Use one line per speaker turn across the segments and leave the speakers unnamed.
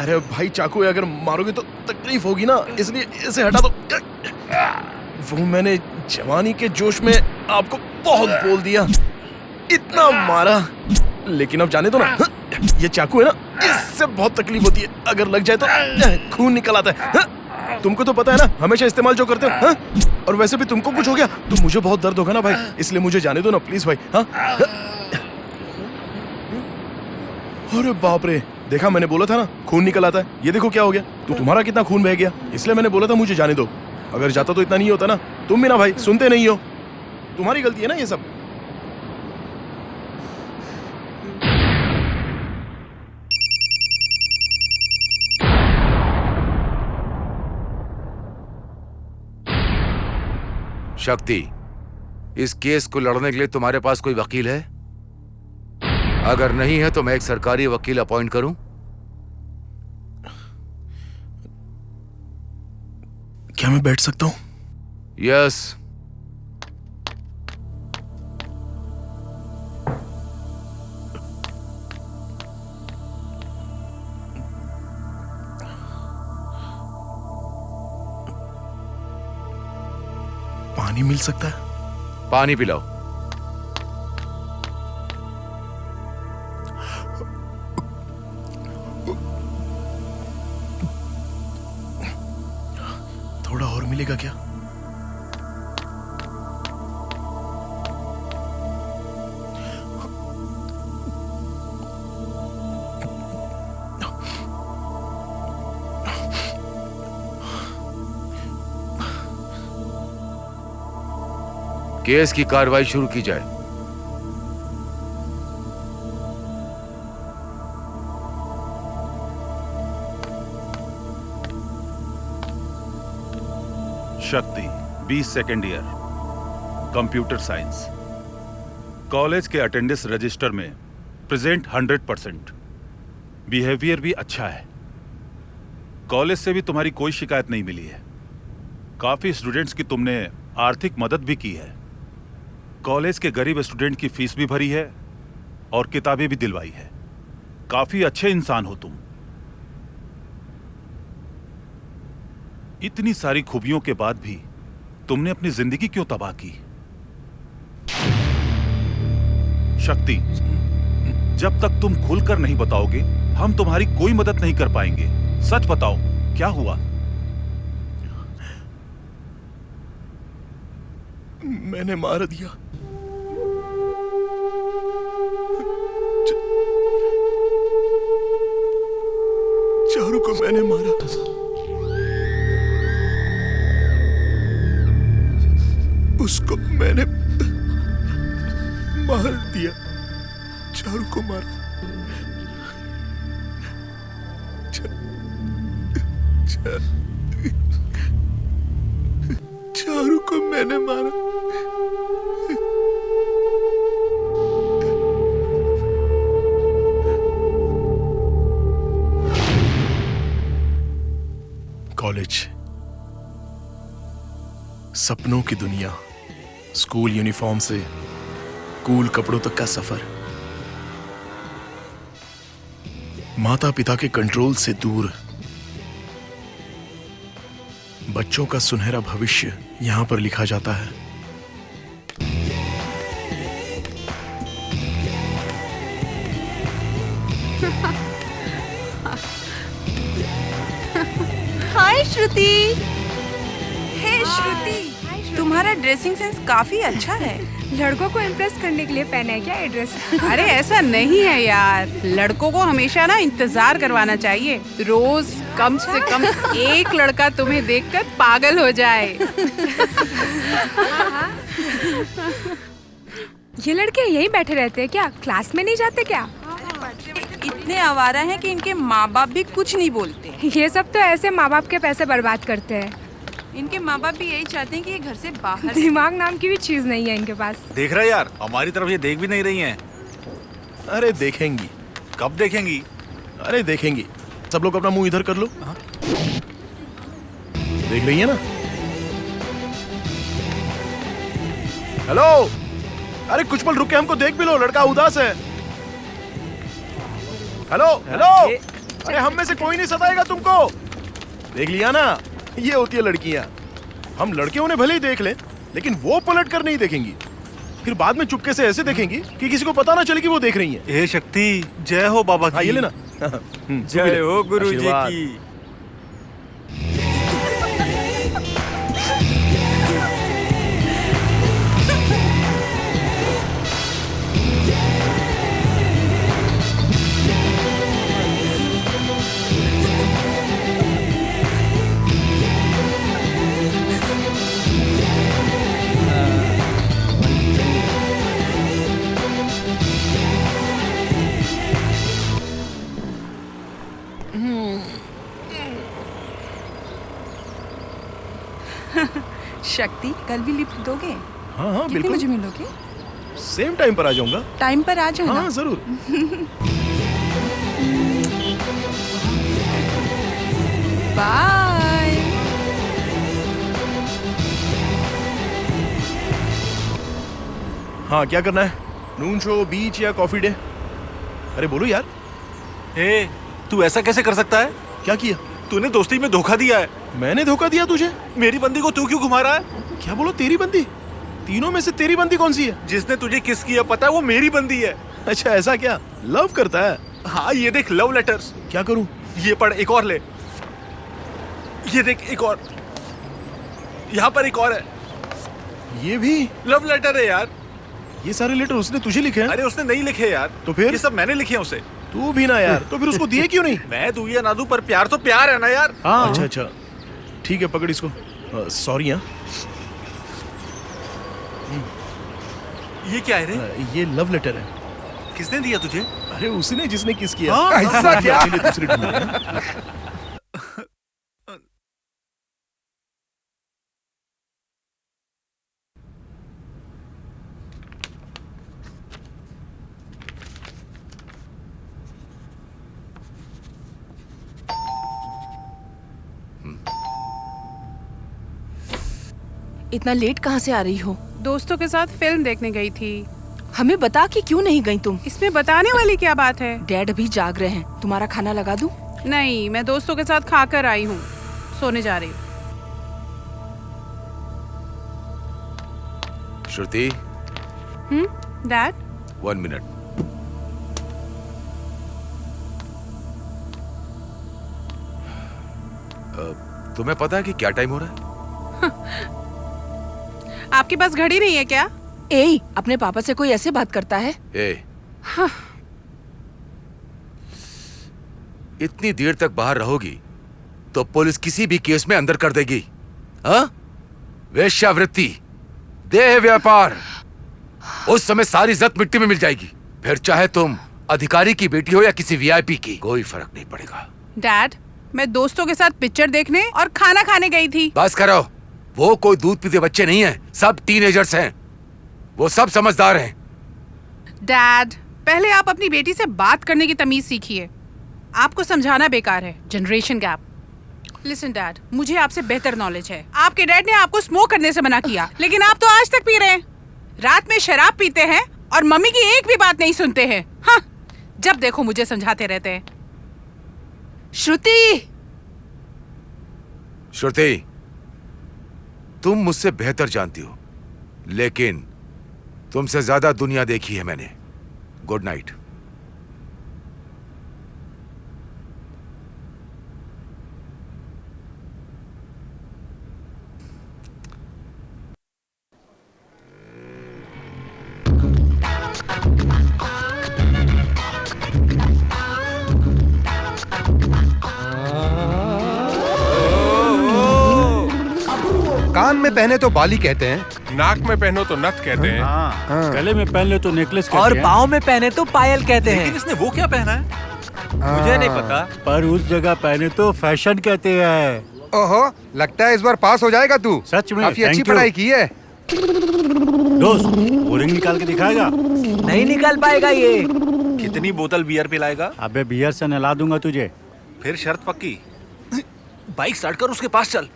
अरे भाई, चाकू अगर मारोगे तो तकलीफ होगी ना, इसलिए इसे हटा दो। वो मैंने जवानी के जोश में आपको बहुत बोल दिया, इतना मारा, लेकिन अब जाने दो ना। ये चाकू है ना, इससे बहुत तकलीफ होती है, अगर लग जाए तो खून निकल आता है। तुमको तो पता है ना, हमेशा इस्तेमाल जो करते हो। और वैसे भी तुमको कुछ हो गया तो मुझे बहुत दर्द होगा ना भाई, इसलिए मुझे जाने दो ना प्लीज भाई। अरे बाप रे, देखा, मैंने बोला था ना खून निकल आता है। ये देखो क्या हो गया, तो तुम्हारा कितना खून बह गया, इसलिए मैंने बोला था मुझे जाने दो। अगर जाता तो इतना नहीं होता ना। तुम भी ना भाई सुनते नहीं हो, तुम्हारी गलती है ना ये सब।
शक्ति, इस केस को लड़ने के लिए तुम्हारे पास कोई वकील है? अगर नहीं है तो मैं एक सरकारी वकील अपॉइंट करूं?
क्या मैं बैठ सकता हूं?
यस।
पानी मिल सकता है?
पानी पिलाओ।
थोड़ा और मिलेगा क्या?
केस की कार्रवाई शुरू की जाए।
शक्ति, 20 second year, computer science. College के अटेंडेंस रजिस्टर में प्रेजेंट 100%। बिहेवियर भी अच्छा है। कॉलेज से भी तुम्हारी कोई शिकायत नहीं मिली है। काफी स्टूडेंट्स की तुमने आर्थिक मदद भी की है। कॉलेज के गरीब स्टूडेंट की फीस भी भरी है और किताबें भी दिलवाई है। काफी अच्छे इंसान हो तुम। इतनी सारी खूबियों के बाद भी तुमने अपनी जिंदगी क्यों तबाह की? शक्ति, जब तक तुम खुलकर नहीं बताओगे हम तुम्हारी कोई मदद नहीं कर पाएंगे। सच बताओ, क्या हुआ?
मैंने मार दिया। चारू को मैंने मारा। उसको मैंने मार दिया। चारू को मारा। चारू को मैंने मारा। कॉलेज, सपनों की दुनिया, स्कूल यूनिफॉर्म से कूल कपड़ों तक का सफर, माता पिता के कंट्रोल से दूर, बच्चों का सुनहरा भविष्य यहां पर लिखा जाता है।
हाय श्रुति। हे श्रुति, तुम्हारा ड्रेसिंग सेंस काफी अच्छा है।
लड़कों को इम्प्रेस करने के लिए पहना है क्या ये ड्रेस?
अरे ऐसा नहीं है यार, लड़कों को हमेशा ना इंतजार करवाना चाहिए। रोज
कम से कम एक लड़का तुम्हें देखकर पागल हो जाए।
ये लड़के यहीं बैठे रहते हैं क्या? क्लास में नहीं जाते क्या?
इतने आवारा हैं कि इनके माँ बाप भी कुछ नहीं बोलते।
ये सब तो ऐसे माँ बाप के पैसे बर्बाद करते हैं।
इनके माँ बाप भी यही चाहते हैं कि ये घर से बाहर
दिमाग नाम की भी चीज नहीं है इनके पास।
देख रहा है यार, हमारी तरफ ये देख भी नहीं रही हैं।
अरे देखेंगी।
कब देखेंगी?
अरे देखेंगी। सब लोग अपना मुंह इधर कर लो। देख रही है ना? हेलो, अरे कुछ पल रुक के हमको देख भी लो, लड़का उदास है। हेलो हेलो, अरे हम में से कोई नहीं सताएगा तुमको। देख लिया ना, ये होती है लड़कियां। हम लड़के उन्हें भले ही देख लें, लेकिन वो पलट कर नहीं देखेंगी। फिर बाद में चुपके से ऐसे देखेंगी कि किसी को पता ना चले कि वो देख रही है।
हे शक्ति, जय हो बाबा की।
हाँ, ये लेना।
जय हो गुरु जी
आशीर्वाद।
की।
शक्ति, कल भी लिफ्ट दोगे?
हाँ हाँ
कितने
बिल्कुल।
बजे मिलोगे?
सेम टाइम पर आ जाऊंगा।
टाइम पर आ जाना।
हाँ जरूर।
बाय।
हाँ क्या करना है? नून शो, बीच या कॉफी डे? अरे बोलो यार।
हे, तू ऐसा कैसे कर सकता है?
क्या किया?
तूने दोस्ती में धोखा दिया है।
मैंने धोखा दिया तुझे?
मेरी बंदी को तू क्यों घुमा रहा है?
क्या बोलो, तेरी बंदी? तीनों में से तेरी बंदी कौन सी है?
जिसने तुझे किस किया पता है, वो मेरी बंदी है।
अच्छा ऐसा क्या? लव करता है?
हाँ, ये देख लव लेटर्स।
क्या करूं?
ये पढ़, एक और ले। ये देख, एक और। यहाँ पर एक और है।
ये भी
लव लेटर है यार।
ये सारे लेटर उसने तुझे लिखे हैं?
अरे उसने नहीं लिखे यार।
तो फिर?
ये सब मैंने लिखे हैं उसे।
तू भी ना यार। तो फिर उसको दिए क्यों नहीं?
मैं दूं या ना दूं, पर प्यार तो प्यार है ना यार।
अच्छा अच्छा, ठीक है, पकड़ इसको। सॉरी। हाँ,
ये क्या है रे?
ये लव लेटर है।
किसने दिया तुझे?
अरे उसने जिसने किस किया।
हाँ?
ऐसा क्या? अपने लिए दूसरे ढूंढ रहे हैं।
इतना लेट कहाँ से आ रही हो?
दोस्तों के साथ फिल्म देखने गई थी।
हमें बता कि क्यों नहीं गई तुम?
इसमें बताने वाली क्या बात है?
डैड भी जाग रहे हैं। तुम्हारा खाना लगा दूं?
नहीं, मैं दोस्तों के साथ खाकर आई हूँ। सोने जा रही हूँ।
श्रुति,
डैड?
1 मिनट। तुम्हें पता है कि क्या टाइम हो रहा है?
आपके पास घड़ी नहीं है क्या?
ए, अपने पापा से कोई ऐसे बात करता है?
इतनी देर तक बाहर रहोगी तो पुलिस किसी भी केस में अंदर कर देगी। हाँ? वेश्यावृत्ति, देह व्यापार, उस समय सारी इज्जत मिट्टी में मिल जाएगी। फिर चाहे तुम अधिकारी की बेटी हो या किसी वीआईपी की, कोई फर्क नहीं पड़ेगा।
डैड, मैं दोस्तों के साथ पिक्चर देखने और खाना खाने गई थी।
बस करो, वो कोई दूध पीते बच्चे नहीं हैं, सब टीनेजर्स हैं। वो सब समझदार हैं।
डैड, पहले आप अपनी बेटी से बात करने की तमीज सीखिए। आपको समझाना बेकार है। Generation gap. लिसन डैड, मुझे आपसे बेहतर नॉलेज है। आपके डैड ने आपको स्मोक करने से मना किया, लेकिन आप तो आज तक पी रहे हैं। रात में शराब पीते हैं और मम्मी की एक भी बात नहीं सुनते हैं। हाँ, जब देखो मुझे समझाते रहते हैं।
श्रुति!
श्रुति, तुम मुझसे बेहतर जानती हो, लेकिन तुमसे ज्यादा दुनिया देखी है मैंने। Good night.
कान में पहने तो बाली कहते हैं,
नाक में पहनो तो नथ कहते हैं,
गले में पहन ले तो नेकलेस कहते
और
हैं।
पाँव में पहने तो पायल कहते हैं।
लेकिन इसने वो क्या पहना है मुझे नहीं पता।
पर उस जगह पहने तो फैशन कहते हैं।
ओहो, लगता है इस बार पास हो जाएगा तू।
सच में,
काफी अच्छी
thank you।
पढ़ाई की है।
दोस्त, वो रिंग निकाल के दिखाएगा?
नहीं निकाल पाएगा ये।
कितनी बोतल बियर पिलाएगा?
अबे बियर से नहला दूंगा तुझे।
फिर शर्त पक्की। बाइक स्टार्ट कर, उसके पास चल।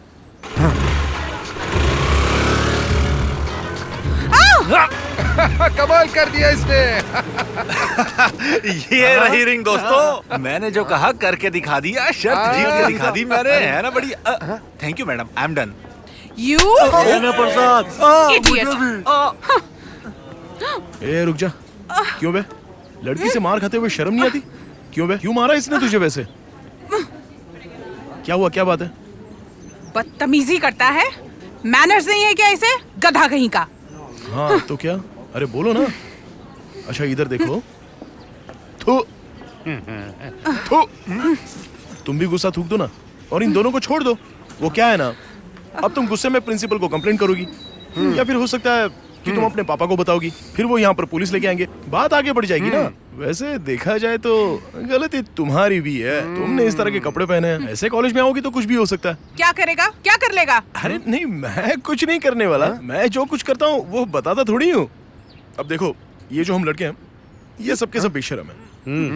कमाल कर दिया इसने।
ये रही रिंग दोस्तों, मैंने जो कहा करके दिखा दिया, शर्त जीत के दिखा दी मैंने, है ना बड़ी। Thank you madam, I am done.
You
Prasad,
ए रुक जा। क्यों बे? लड़की से मार खाते हुए शर्म नहीं आती? क्यों बे? क्यों मारा इसने तुझे वैसे? क्या हुआ, क्या बात है?
बदतमीजी करता है, मैनर्स नहीं है क्या इसे? गधा कहीं का।
हाँ तो क्या? अरे बोलो ना। अच्छा इधर देखो। थू थू। तुम भी गुस्सा थूक दो ना और इन दोनों को छोड़ दो। वो क्या है ना, अब तुम गुस्से में प्रिंसिपल को कंप्लेंट करोगी, या फिर हो सकता है कि तुम अपने पापा को बताओगी, फिर वो यहाँ पर पुलिस लेके आएंगे, बात आगे बढ़ जाएगी ना। वैसे देखा जाए तो गलती तुम्हारी भी है, तुमने इस तरह के कपड़े पहने हैं। ऐसे कॉलेज में आओगी तो कुछ भी हो सकता है।
क्या करेगा, क्या कर लेगा?
अरे नहीं, मैं कुछ नहीं करने वाला। मैं जो कुछ करता हूँ वो बताता थोड़ी हूँ। अब देखो, ये जो हम लड़के हैं ये सबके सब बेशरम है।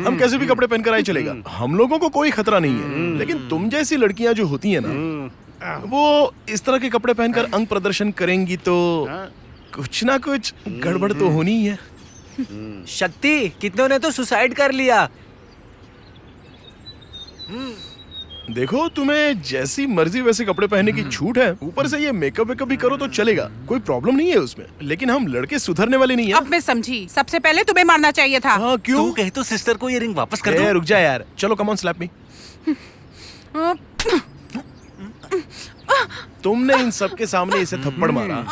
हम कैसे भी कपड़े पहनकर आए चलेगा, हम लोगों को कोई खतरा नहीं है। लेकिन तुम जैसी लड़कियां जो होती है ना, वो इस तरह के कपड़े पहनकर अंग प्रदर्शन करेंगी तो कुछ ना कुछ गड़बड़ तो होनी ही है।
शक्ति, कितनों ने तो सुसाइड कर लिया।
देखो, तुम्हें जैसी मर्जी वैसे कपड़े पहनने की छूट है। ऊपर से ये मेकअप वेकअप भी करो तो चलेगा, कोई प्रॉब्लम नहीं है उसमें। लेकिन हम लड़के सुधरने वाले नहीं है।
अब मैं समझी, सबसे पहले तुम्हें मारना चाहिए था।
हाँ क्यों?
तू कहे तो सिस्टर को ये रिंग वापस कर दो।
रुक जा यार, चलो कम ऑन स्लैप मी। तुमने इन सबके सामने इसे थप्पड़ मारा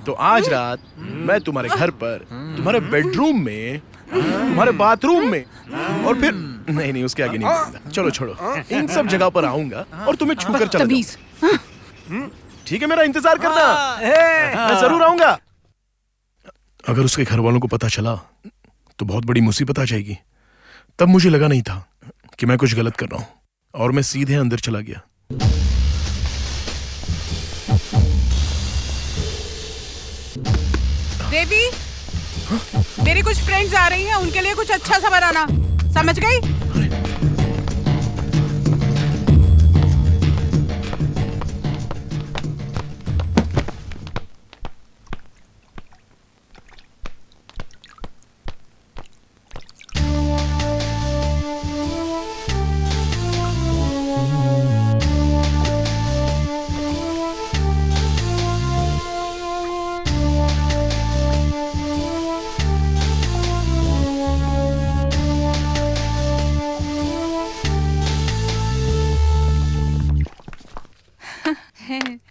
तो आज रात मैं तुम्हारे घर पर, तुम्हारे बेडरूम में, तुम्हारे बाथरूम में, और फिर नहीं उसके आगे नहीं बढ़ूंगा। चलो छोड़ो, इन सब जगह पर आऊंगा और तुम्हें छूकर चला जाऊंगा। ठीक है, मेरा इंतजार करना, मैं जरूर आऊंगा। अगर उसके घर वालों को पता चला तो बहुत बड़ी मुसीबत आ जाएगी। तब मुझे लगा नहीं था कि मैं कुछ गलत कर रहा हूं और मैं सीधे अंदर चला गया।
देवी, मेरी कुछ फ्रेंड्स आ रही हैं, उनके लिए कुछ अच्छा सा बनाना, समझ गई?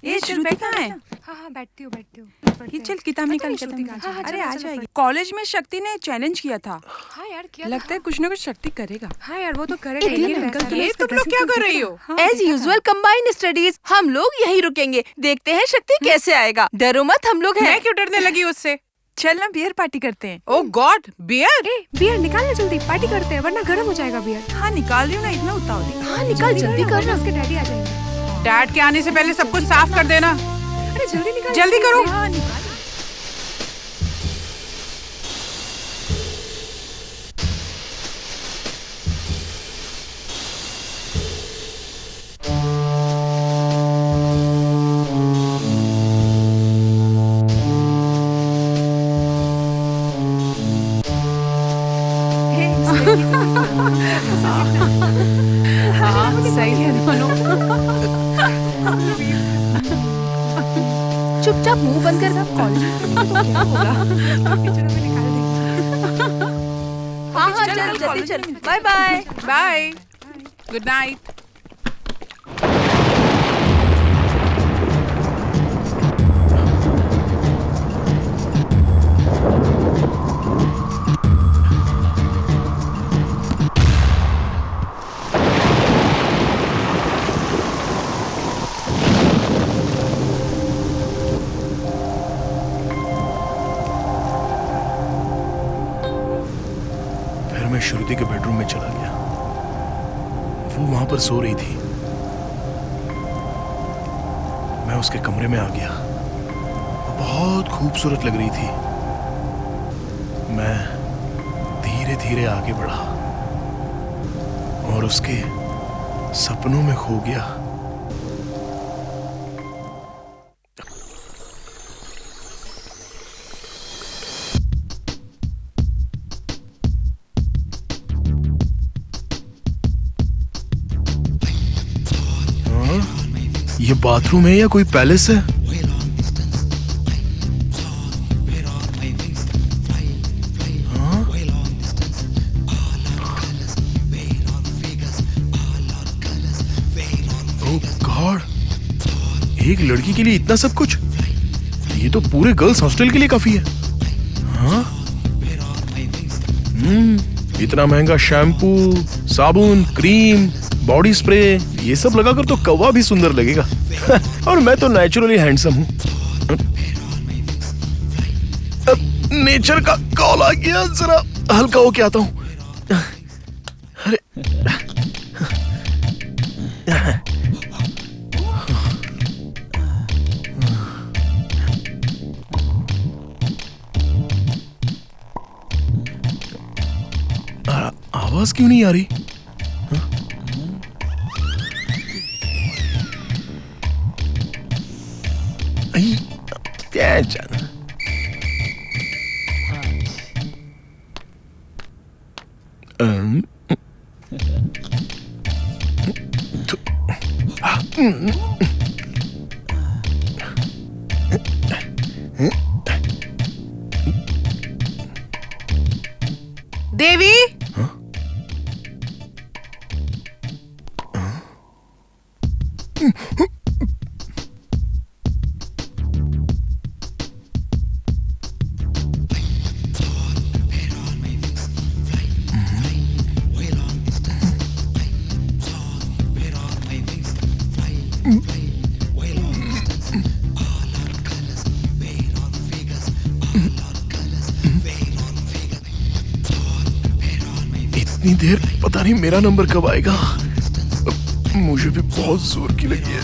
ये श्रुति कहाँ है?
हाँ बैठती हूँ
ये चल किताब निकाल के
हाँ,
अरे
चलो,
आ
चलो,
जाएगी। कॉलेज में शक्ति ने चैलेंज किया था।
हाँ यार किया
लगता है कुछ ना कुछ शक्ति करेगा।
हाँ यार वो तो करेगा।
इतने
लेकिन
अंकल,
वैसा
ये
उसका
तुम लोग क्या
dressing
कर
sense
रही
देखो।
हो?
हाँ,
एज यूजुअल कंबाइंड स्टडीज। हम लोग यही रुकेंगे, देखते हैं शक्ति कैसे आएगा। डरो मत, हम लोग हैं।
मैं क्यों डरने लगी उससे?
चल ना बियर पार्टी करते हैं।
ओह गॉड, बियर?
ए बियर निकालना जल्दी, पार्टी करते हैं वरना गर्म हो जाएगा बियर।
हाँ निकाल रही हूँ ना, इतना उतावली।
हाँ निकाल, जल्दी
वरना
करना।
उसके डैडी आ जाएंगे।
डैड के आने से पहले सब कुछ साफ कर देना।
अरे जल्दी निकाल,
जल्दी करो।
हाँ निकाल।
हाँ सही है दोनों।
चुपचाप मुंह बंद कर। हाँ हाँ, चल जल्दी चल। Bye bye.
Bye, good night.
पर सो रही थी। मैं उसके कमरे में आ गया। वो बहुत खूबसूरत लग रही थी। मैं धीरे धीरे आगे बढ़ा और उसके सपनों में खो गया। ये बाथरूम है या कोई पैलेस है? हाँ? ओह गॉड, एक लड़की के लिए इतना सब कुछ? ये तो पूरे गर्ल्स हॉस्टल के लिए काफी है। हाँ? इतना महंगा शैम्पू, साबुन, क्रीम, बॉडी स्प्रे, ये सब लगाकर तो कौवा भी सुंदर लगेगा। और मैं तो नेचुरली हैंडसम हूँ। नेचर का कॉल आ गया, जरा हल्का होके आता हूँ। अरे आवाज क्यों नहीं आ रही? क्या जाना।
देवी,
इतनी देर, पता नहीं मेरा नंबर कब आएगा। मुझे भी बहुत जोर की लगी है।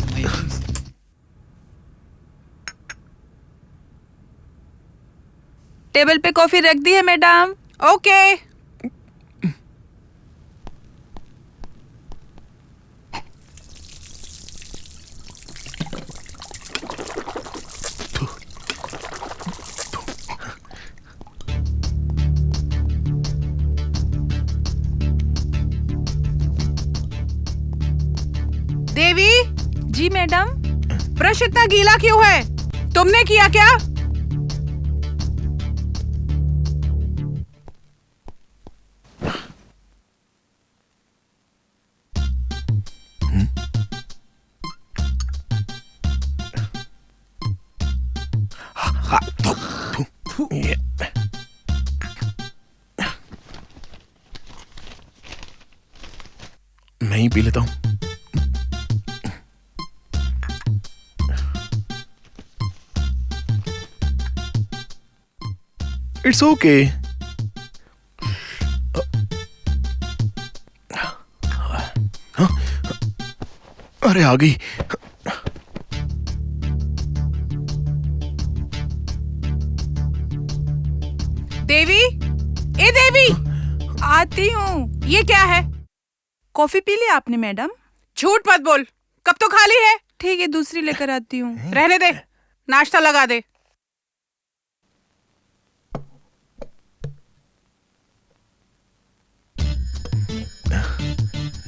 टेबल पे कॉफी रख दी है मैडम।
ओके। देवी।
जी मैडम।
ब्रश इतना गीला क्यों है? तुमने किया क्या?
मैं ही पी लेता हूं। It's okay. अरे आ गई।
देवी, ए देवी,
आती हूँ।
ये क्या है?
कॉफी पी ली आपने मैडम?
झूठ मत बोल, कब तो खाली है।
ठीक है, दूसरी लेकर आती हूँ।
रहने दे, नाश्ता लगा दे।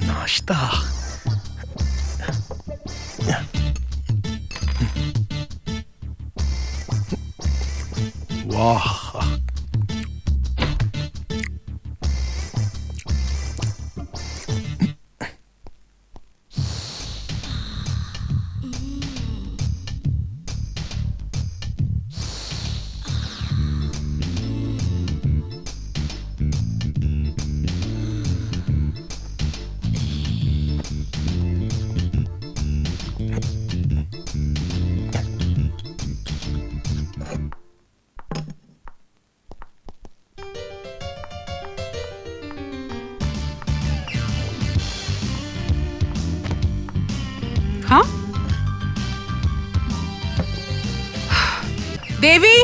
नाश्ता। वाह,
हाँ? देवी।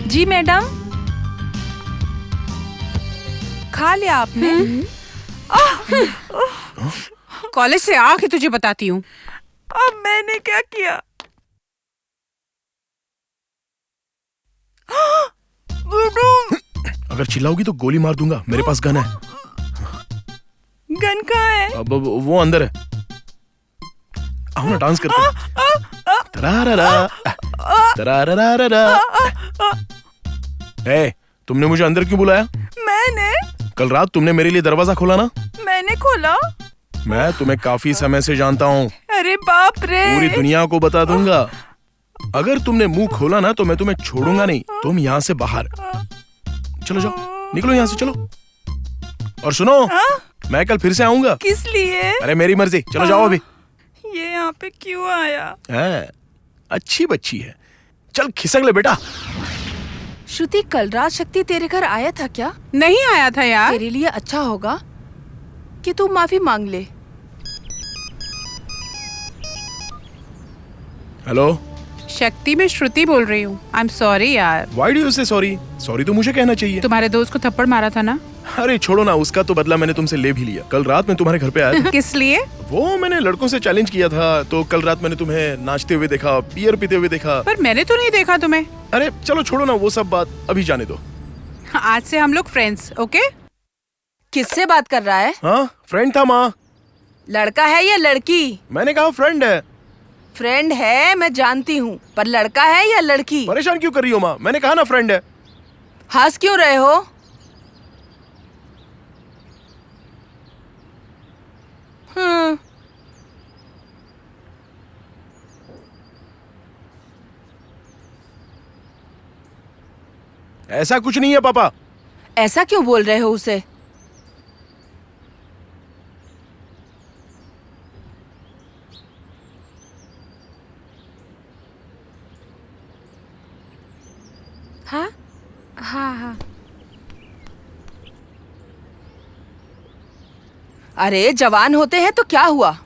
जी मैडम। खा लिया आपने?
कॉलेज से आके तुझे बताती हूँ।
अब मैंने क्या किया?
अगर चिल्लाओगी तो गोली मार दूंगा। मेरे पास गन है।
गन कहाँ है?
अब वो अंदर है। आओ ना, डांस करते हैं। तरारारा, तरारारारा। ए, तुमने मुझे अंदर क्यों बुलाया?
मैंने?
कल रात तुमने मेरे लिए दरवाजा खोला ना?
मैंने खोला।
मैं तुम्हें काफी समय से जानता हूँ।
अरे बाप रे!
पूरी दुनिया को बता दूंगा। अगर तुमने मुंह खोला ना तो मैं तुम्हें छोड़ूंगा नहीं। तुम यहाँ से बाहर चलो, जाओ, निकलो यहाँ से, चलो। और सुनो, मैं कल फिर से आऊंगा।
किस लिए?
अरे मेरी मर्जी। चलो जाओ अभी।
ये यहाँ पे क्यों आया?
अच्छी बच्ची है। चल खिसक ले बेटा।
श्रुति, कल रात शक्ति तेरे घर आया था क्या?
नहीं आया था यार।
तेरे लिए अच्छा होगा कि तू माफी मांग ले।
हेलो
शक्ति, मैं श्रुति बोल रही हूँ। आई एम सॉरी यार।
व्हाई डू यू से सॉरी? सॉरी तो मुझे कहना चाहिए।
तुम्हारे दोस्त को थप्पड़ मारा था ना?
अरे छोड़ो ना, उसका तो बदला मैंने तुमसे ले भी लिया। कल रात मैं तुम्हारे घर पे आया था।
किस लिए?
वो मैंने लड़कों से चैलेंज किया था, तो कल रात मैंने तुम्हें नाचते हुए देखा, बियर पीते हुए देखा।
पर मैंने तो नहीं देखा तुम्हें।
अरे चलो छोड़ो ना, वो सब बात अभी जाने दो।
आज से हम लोग फ्रेंड्स, ओके?
किससे बात कर रहा है?
हाँ, फ्रेंड था माँ।
लड़का है या लड़की?
मैंने कहा फ्रेंड है।
फ्रेंड है, मैं जानती हूँ, पर लड़का है या लड़की?
परेशान क्यों कर रही हो माँ? मैंने कहा ना फ्रेंड है।
हंस क्यों रहे हो?
ऐसा कुछ नहीं है पापा।
ऐसा क्यों बोल रहे हो उसे?
हाँ हाँ हाँ।
अरे जवान होते हैं तो क्या हुआ?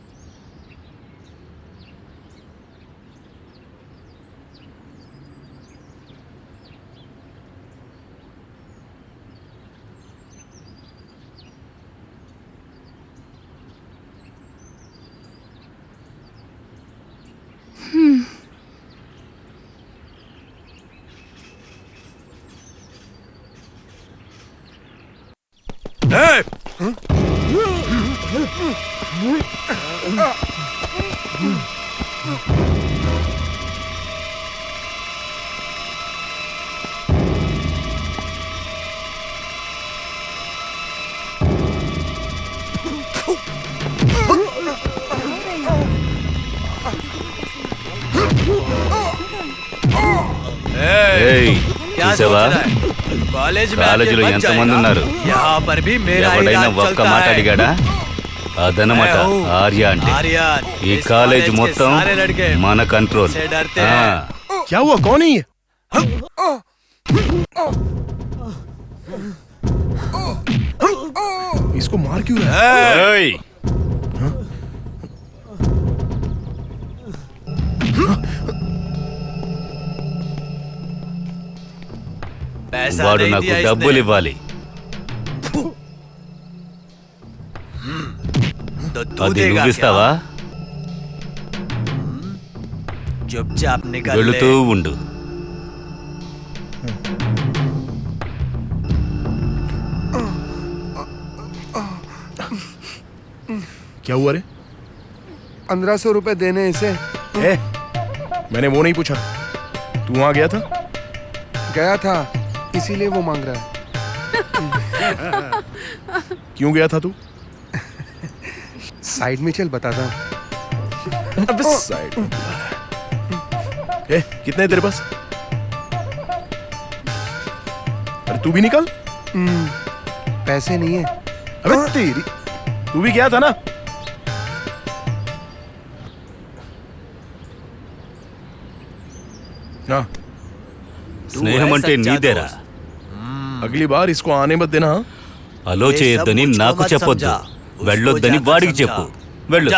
కాలేజీలో ఎంతమంది ఉన్నారు? ఎవడైనా ఒక్క మాట అడిగాడా? అదనమాట ఆర్య అంటే. ఈ కాలేజ్ మొత్తం మన కంట్రోల్.
क्या हुआ? कौन है ये? इसको मार क्यों रहा है?
వాడు నాకు డబ్బులు ఇవ్వాలి. అది నువ్విస్తావా? వెళుతూ ఉండు.
क्या हुआ रे?
1500 रुपए देने इसे।
मैंने वो नहीं पूछा। तू वहां गया था?
गया था, इसीलिए वो मांग रहा है।
क्यों गया था तू?
साइड में चल, बताता हूँ।
साइड में। कितने हैं तेरे पास? अरे तू भी निकल।
पैसे नहीं है।
अबे तेरी, तू भी गया था ना? हाँ।
స్నేహం అంటే నీదేరా.
అగలి బార్ ఇస్కో ఆనే మత్ దేనా.
అలో చేయొద్దని నాకు చెప్పొద్దు. వెళ్ళొద్దని వాడికి చెప్పు. వెళ్ళు.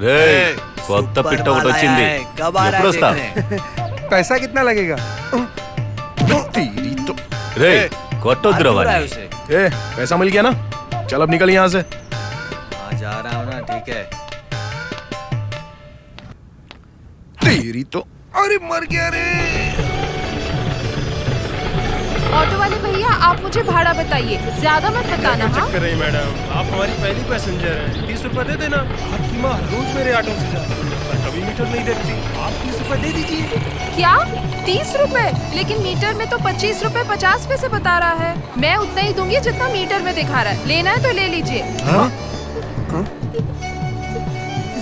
రే కొత్త పిట్ట ఒకటి వచ్చింది ఎప్పుడు వస్తా
पैसा कितना लगेगा?
तेरी तो
రే కొట్టొద్దురా వాడిని
ए पैसा मिल गया ना? चल अब निकल यहाँ से।
जा रहा हूँ ना, ठीक है।
तेरी तो
अरे मर गया रे।
ऑटो वाले भैया आप मुझे भाड़ा बताइए, ज्यादा मत बताना। हाँ
कर रही मैडम, आप हमारी पहली पैसेंजर हैं। 30 रुपए दे देना। आपकी माँ रोज मेरे ऑटो से जाती है पर कभी मीटर नहीं देखती। आप 30 रुपए दे दीजिए।
क्या 30 रुपए? लेकिन मीटर में तो 25 रुपए 50 पैसे बता रहा है। मैं उतना ही दूंगी जितना मीटर में दिखा रहा है। लेना है तो ले लीजिए।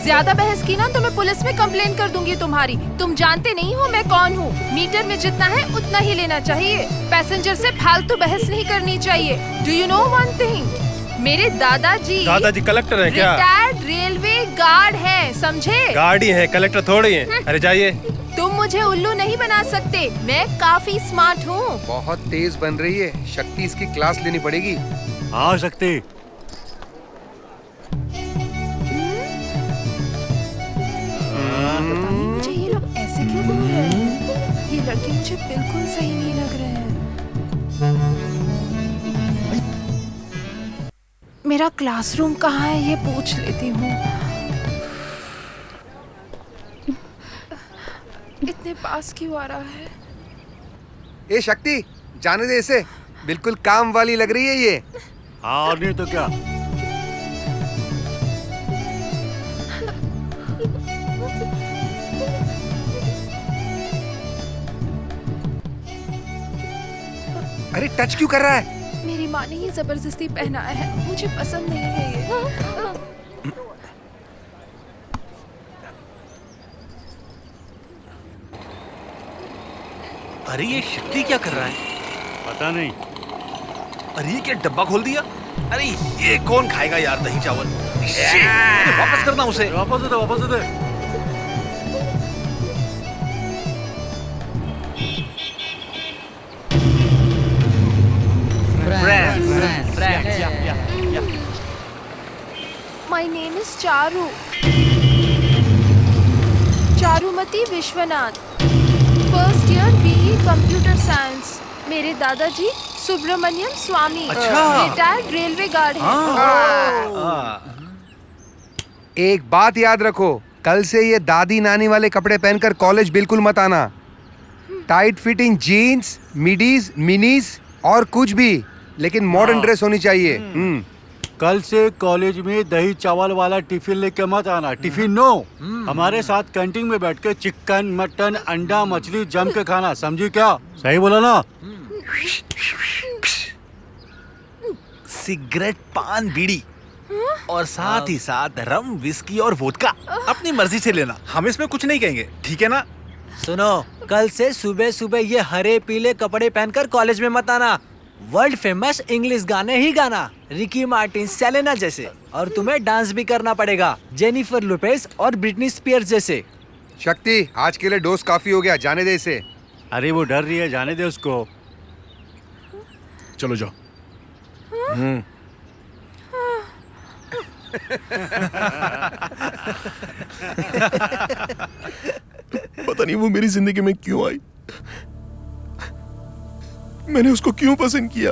ज्यादा बहस की ना तो मैं पुलिस में कंप्लेन कर दूंगी तुम्हारी। तुम जानते नहीं हो मैं कौन हूँ। मीटर में जितना है उतना ही लेना चाहिए। पैसेंजर से फालतू बहस नहीं करनी चाहिए। Do you know one thing, मेरे दादाजी
कलेक्टर हैं क्या?
रिटायर्ड रेलवे गार्ड है, समझे?
गाड़ी है, कलेक्टर थोड़ी है। अरे जाइए।
तुम मुझे उल्लू नहीं बना सकते, मैं काफी स्मार्ट हूँ।
बहुत तेज बन रही है शक्ति, इसकी क्लास लेनी पड़ेगी।
हाँ शक्ति
पता नहीं मुझे ये लोग ऐसे क्यों बोल रहे हैं। ये लड़के मुझे बिल्कुल सही नहीं लग रहे हैं। मेरा क्लासरूम कहाँ है ये पूछ लेती हूँ। इतने पास क्यों आ रहा है?
ए शक्ति जाने दे इसे, बिल्कुल काम वाली लग रही है ये।
हाँ और नहीं तो क्या।
अरे टच क्यों कर रहा है?
मेरी माँ ने ये जबरदस्ती पहनाया है, मुझे पसंद नहीं है ये।
अरे ये शक्ति क्या कर रहा है?
पता नहीं।
अरे ये क्या डब्बा खोल दिया? अरे ये कौन खाएगा यार दही चावल? वापस करना उसे।
वापस दे वापस दे।
My name is Charu, Charumati Vishwanath, first year BE computer science. मेरे दादाजी सुब्रमण्यम स्वामी, रिटायर्ड रेलवे गार्ड हैं।
एक बात याद रखो, कल से ये दादी नानी वाले कपड़े पहनकर कॉलेज बिल्कुल मत आना। टाइट फिटिंग जीन्स, मिडीज, मिनीज और कुछ भी, लेकिन मॉडर्न ड्रेस होनी चाहिए।
कल से कॉलेज में दही चावल वाला टिफिन लेके मत आना। टिफिन नो, हमारे साथ कैंटीन में बैठ के चिकन मटन अंडा मछली जम के खाना, समझी क्या? सही बोला ना?
सिगरेट पान बीड़ी और साथ ही साथ रम विस्की और वोदका अपनी मर्जी से लेना, हम इसमें कुछ नहीं कहेंगे, ठीक है ना?
सुनो, कल से सुबह सुबह ये हरे पीले कपड़े पहनकर कॉलेज में मत आना। वर्ल्ड फेमस इंग्लिश गाने ही गाना, रिकी मार्टिन, सेलेना जैसे। और तुम्हें डांस भी करना पड़ेगा, जेनिफर लोपेज और ब्रिटनी स्पीयर्स जैसे।
शक्ति आज के लिए डोज काफी हो गया, जाने दे इसे।
अरे वो डर रही है, जाने दे उसको।
चलो जाओ। पता नहीं वो मेरी जिंदगी में क्यों आई, मैंने उसको क्यों पसंद किया।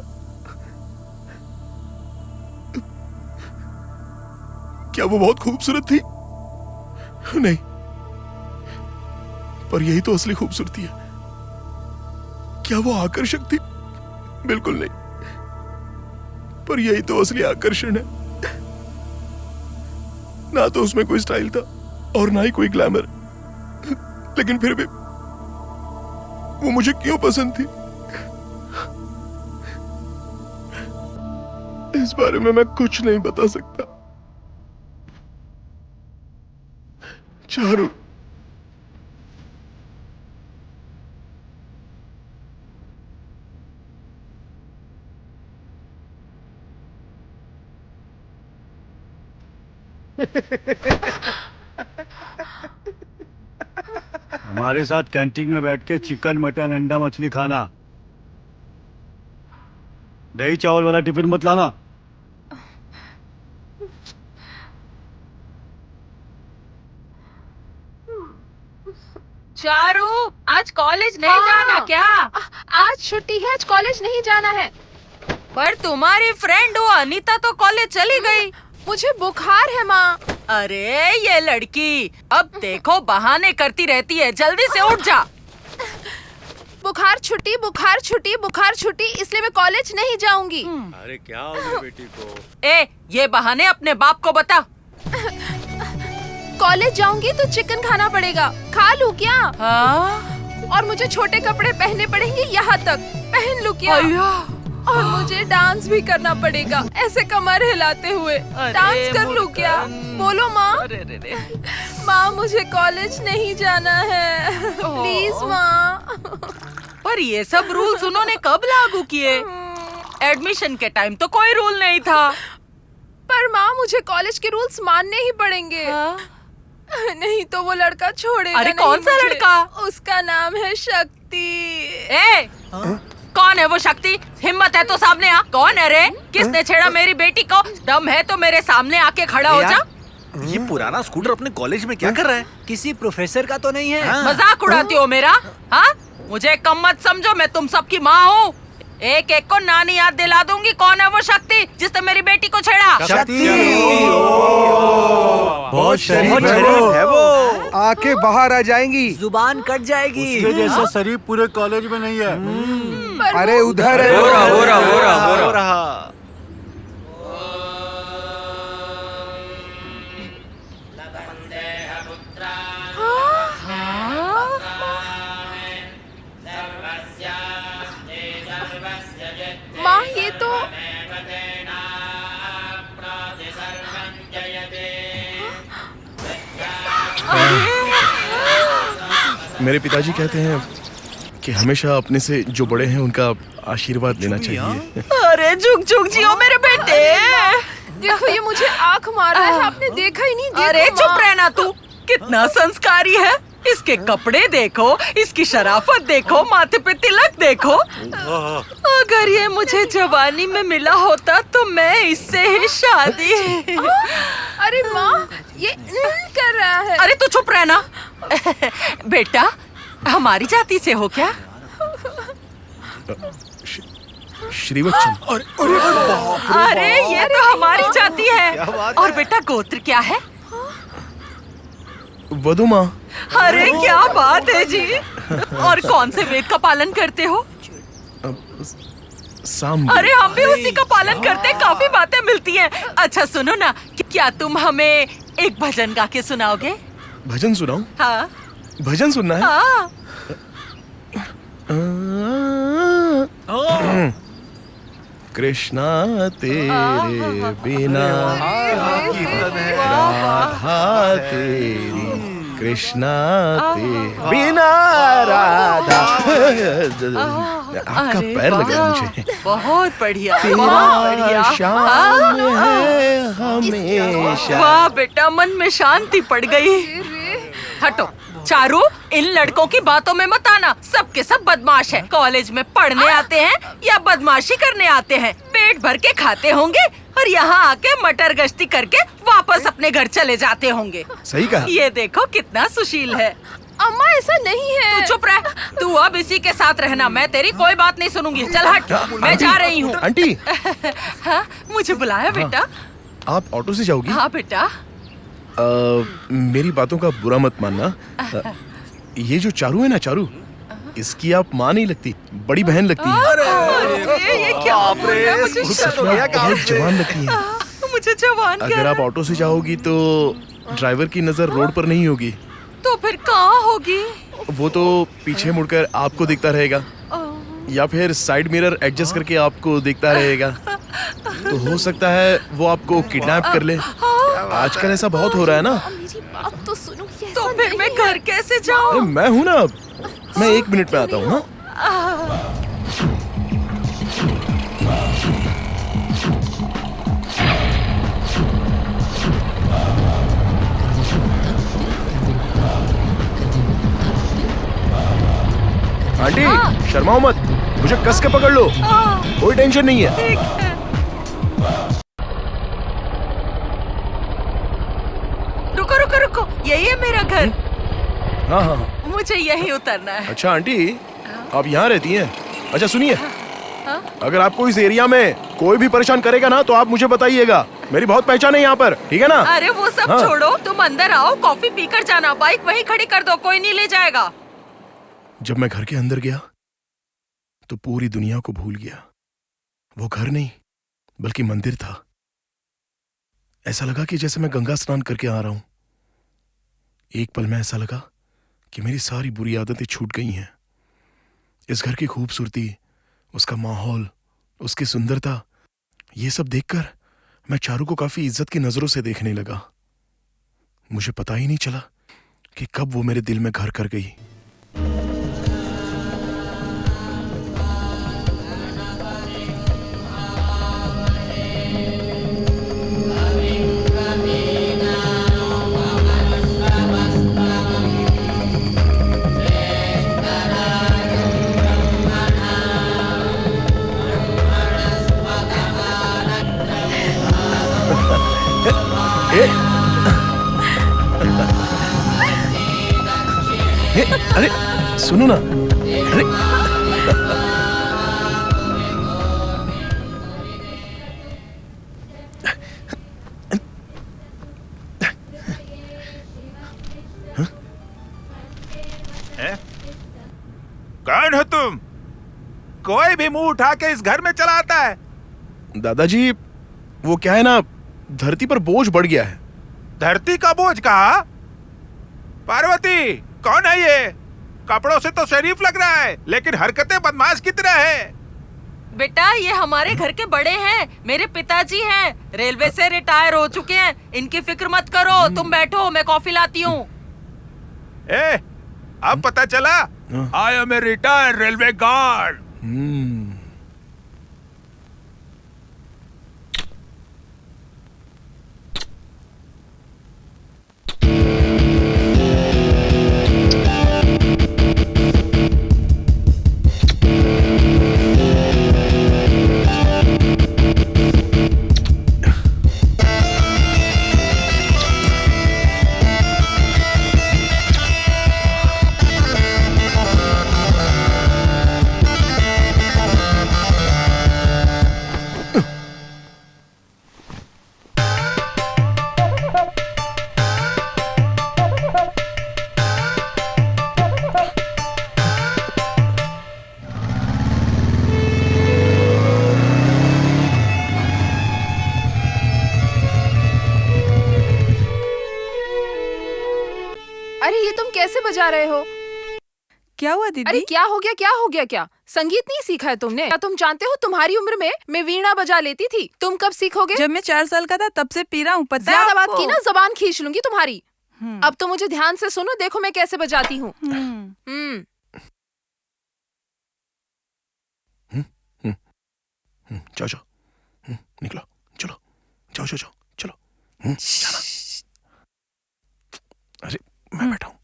क्या वो बहुत खूबसूरत थी? नहीं, पर यही तो असली खूबसूरती है। क्या वो आकर्षक थी? बिल्कुल नहीं, पर यही तो असली आकर्षण है। ना तो उसमें कोई स्टाइल था और ना ही कोई ग्लैमर, लेकिन फिर भी वो मुझे क्यों पसंद थी, इस बारे में मैं कुछ नहीं बता सकता। चारू,
हमारे साथ कैंटीन में बैठ के चिकन मटन अंडा मछली खाना, दही चावल वाला टिफिन मत लाना।
चारू, आज कॉलेज नहीं जाना क्या? आज छुट्टी है, आज कॉलेज नहीं जाना है।
पर तुम्हारी फ्रेंड वो अनीता तो कॉलेज चली गई।
मुझे बुखार है माँ।
अरे ये लड़की, अब देखो बहाने करती रहती है, जल्दी से उठ जा।
बुखार छुट्टी, बुखार छुट्टी, बुखार छुट्टी, इसलिए मैं कॉलेज नहीं जाऊंगी।
अरे क्या हो गया बेटी को?
ये बहाने अपने बाप को बता।
कॉलेज जाऊंगी तो चिकन खाना पड़ेगा, खा लूं क्या?
हाँ?
और मुझे छोटे कपड़े पहनने पड़ेंगे, यहाँ तक पहन लूं क्या? और मुझे डांस भी करना पड़ेगा, ऐसे कमर हिलाते हुए। डांस कर लूं क्या? बोलो माँ। माँ मुझे कॉलेज नहीं जाना है, प्लीज माँ।
पर ये सब रूल्स उन्होंने कब लागू किए? एडमिशन के टाइम तो कोई रूल नहीं था।
पर माँ मुझे कॉलेज के रूल्स मानने ही पड़ेंगे। नहीं तो वो लड़का छोड़ेगा।
अरे कौन सा लड़का?
उसका नाम है शक्ति।
कौन है वो शक्ति? हिम्मत है तो सामने आ। कौन है रे? किसने छेड़ा मेरी बेटी को? दम है तो मेरे सामने आके खड़ा हो जा।
ये पुराना स्कूटर अपने कॉलेज में क्या कर रहा है?
किसी प्रोफेसर का तो नहीं है?
मजाक उड़ाती हो मेरा? हाँ, मुझे कम मत समझो, मैं तुम सबकी माँ हूँ। एक एक को नानी याद दिला दूंगी। कौन है वो शक्ति जिसने मेरी बेटी को छेड़ा?
शक्ति बहुत शरीफ है वो। आंखें बाहर आ जाएंगी,
जुबान कट जाएगी।
उसके जैसा शरीफ पूरे कॉलेज में नहीं है।
अरे उधर है।
हो रहा।
माँ ये तो
मेरे पिताजी कहते हैं कि हमेशा अपने से जो बड़े हैं उनका आशीर्वाद लेना चाहिए।
अरे झुक झुक जियो मेरे बेटे।
देखो ये मुझे आँख मार रहा है, आपने देखा ही नहीं।
अरे चुप रहना तू, कितना संस्कारी है। इसके कपड़े देखो, इसकी शराफत देखो, माथे पे तिलक देखो। अगर ये मुझे जवानी में मिला होता तो मैं इससे ही शादी।
अरे माँ ये कर रहा है।
अरे तू चुप रहना। बेटा हमारी जाति से हो क्या?
श्रीवत्सम।
अरे ये तो हमारी जाति है। और बेटा गोत्र क्या है?
वधुमा।
अरे क्या बात है जी। और कौन से वेद का पालन करते हो?
साम।
अरे हम भी उसी का पालन करते, काफी बातें मिलती हैं। अच्छा सुनो ना, क्या तुम हमें एक भजन गा के सुनाओगे?
भजन सुनाऊं?
हाँ।
भजन सुनना है?
हाँ।
कृष्णा तेरे बिना राधा तेरी, कृष्णा तेरे बिना राधा। आपका पैर लग रहा है मुझे।
बहुत बढ़िया,
तेरा शान है हमेशा।
वाह बेटा, मन में शांति पड़ गई। हटो चारू, इन लड़कों की बातों में मत आना। सब के सब बदमाश हैं। कॉलेज में पढ़ने आते हैं या बदमाशी करने आते हैं। पेट भर के खाते होंगे और यहाँ आके मटर गश्ती करके वापस अपने घर चले जाते होंगे।
सही कहा।
ये देखो कितना सुशील है।
अम्मा ऐसा नहीं है।
तू चुप रह। तू अब इसी के साथ रहना, मैं तेरी कोई बात नहीं सुनूंगी। चल हट, मैं जा रही हूँ।
आंटी।
हाँ, मुझे बुलाया बेटा?
आप ऑटो से जाओगी?
हाँ बेटा।
मेरी बातों का बुरा मत मानना। ये जो चारू है ना, चारू, इसकी आप माँ नहीं लगती, बड़ी बहन लगती है।
ये क्या बोल रहा है? मुझे शर्म आ गया।
बहुत जवान लगती है।
मुझे जवान कह
अगर
रहा
आप ऑटो से जाओगी तो ड्राइवर की नजर रोड पर नहीं होगी।
तो फिर कहाँ होगी?
वो तो पीछे मुड़कर आपको देखता रहेगा या फिर साइड मिरर एडजस्ट करके आपको देखता रहेगा। तो हो सकता है वो आपको किडनैप कर ले। आजकल ऐसा बहुत हो रहा है ना।
मेरी बात तो सुनो।
तो फिर मैं घर कैसे जाऊँ?
मैं हूँ ना, मैं 1 मिनट में आता हूँ। आंटी शर्माओ मत, मुझे कस के पकड़ लो, कोई टेंशन नहीं है।
ठीक है। रुको रुको रुको, यही है मेरा घर।
हाँ हाँ हाँ।
मुझे यहीं उतरना है।
अच्छा आंटी, आप यहाँ रहती हैं? अच्छा सुनिए,
हाँ?
अगर आपको इस एरिया में कोई भी परेशान करेगा ना तो आप मुझे बताइएगा, मेरी बहुत पहचान है यहाँ पर, ठीक है ना?
अरे वो सब
हाँ।
छोड़ो, तुम अंदर आओ, कॉफी पीकर जाना, बाइक वहीं खड़ी कर दो, कोई नहीं ले जाएगा।
जब मैं घर के अंदर गया तो पूरी दुनिया को भूल गया। वो घर नहीं बल्कि मंदिर था। ऐसा लगा कि जैसे मैं गंगा स्नान करके आ रहा हूं। एक पल में ऐसा लगा कि मेरी सारी बुरी आदतें छूट गई हैं। इस घर की खूबसूरती, उसका माहौल, उसकी सुंदरता, ये सब देखकर मैं चारू को काफी इज्जत की नजरों से देखने लगा। मुझे पता ही नहीं चला कि कब वो मेरे दिल में घर कर गई। अरे सुनो ना, अरे
कौन हो तुम? कोई भी मुंह उठा के इस घर में चला आता है?
दादाजी, वो क्या है ना, धरती पर बोझ बढ़ गया है।
धरती का बोझ कहा? पार्वती, कौन है ये? कपड़ों से तो शरीफ लग रहा है लेकिन हरकतें बदमाश की तरह है।
बेटा ये हमारे घर के बड़े हैं, मेरे पिताजी हैं, रेलवे से रिटायर हो चुके हैं, इनकी फिक्र मत करो, तुम बैठो, मैं कॉफी लाती हूँ।
अब पता चला, I am a retired railway guard.
अरे ये तुम कैसे बजा रहे हो?
क्या हुआ दीदी?
अरे क्या हो गया, क्या हो गया? क्या संगीत नहीं सीखा है तुमने? क्या तुम जानते हो तुम्हारी उम्र में मैं वीणा बजा लेती थी, तुम कब सीखोगे?
जब मैं 4 साल का था तब से पी रहा हूँ, पता है
ज्यादा बात
आपको?
की ना जबान खींच लूंगी तुम्हारी। अब तो मुझे ध्यान से सुनो, देखो मैं कैसे बजाती हूँ।
जाओ जाओ, निकलो, चलो, जाओ जाओ जाओ, चलो, जाना। अरे मैं बैठा हूँ।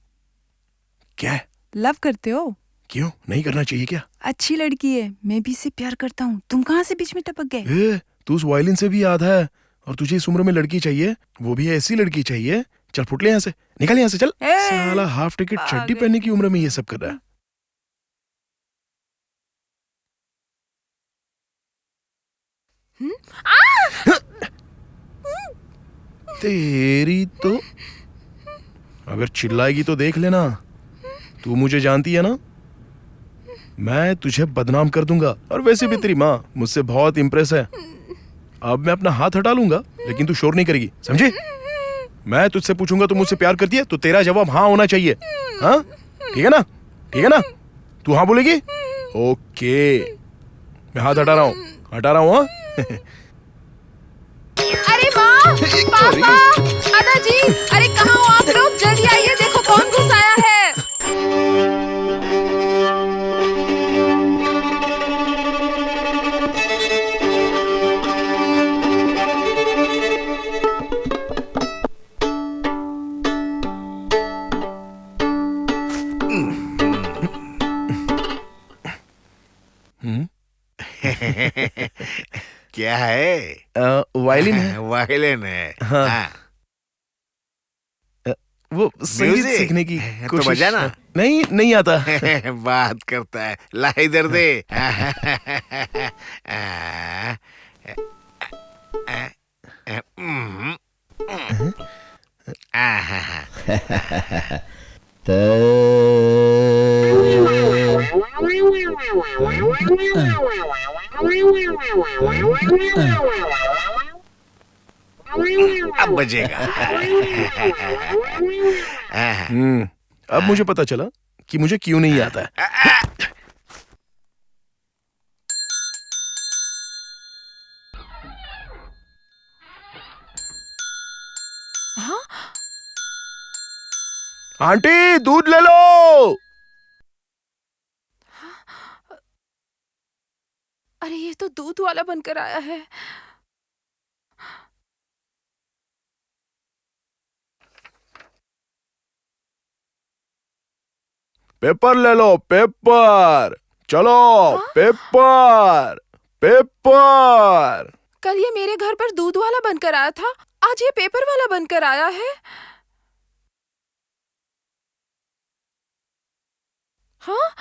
क्या है?
लव करते हो?
क्यों नहीं करना चाहिए क्या?
अच्छी लड़की है, मैं भी इसे प्यार करता हूँ, तुम कहाँ से बीच में टपक गए?
तू उस वायलिन से भी याद है, और तुझे इस उम्र में लड़की चाहिए, वो भी ऐसी लड़की चाहिए। चल फुट ले यहाँ से, निकल यहाँ से, चल। साला हाफ टिकट चड्डी पहनने की उम्र में ये सब कर रहा है। तेरी तो, अगर चिल्लाएगी तो देख लेना। तू मुझे जानती है ना, मैं तुझे बदनाम कर दूंगा। और वैसे भी तेरी माँ मुझसे बहुत इंप्रेस है। अब मैं अपना हाथ हटा लूंगा लेकिन तू शोर नहीं करेगी, समझी? मैं तुझसे पूछूंगा तू मुझसे प्यार करती है तो तेरा जवाब हाँ होना चाहिए। हाँ ठीक है ना? ठीक है ना? तू हाँ बोलेगी? ओके, मैं हाथ हटा रहा हूँ, हटा रहा हूँ।
अरे माँ, पापा, दादाजी, अरे कहाँ हो आप लोग? जल्दी आइए, देखो कौन घुस आया है।
क्या है?
वायलिन है।
वायलिन है।
हाँ। वो संगीत
Music?
सीखने की
तो
कोशिश।
बजाना?
नहीं आता।
बात करता है, ला इधर दे। अब बजेगा।
अब मुझे पता चला कि मुझे क्यों नहीं आता है। आंटी दूध ले लो।
अरे ये तो दूध वाला बनकर आया है।
पेपर ले लो, पेपर। चलो पेपर पेपर।
कल ये मेरे घर पर दूध वाला बनकर आया था, आज ये पेपर वाला बनकर आया है। हाँ?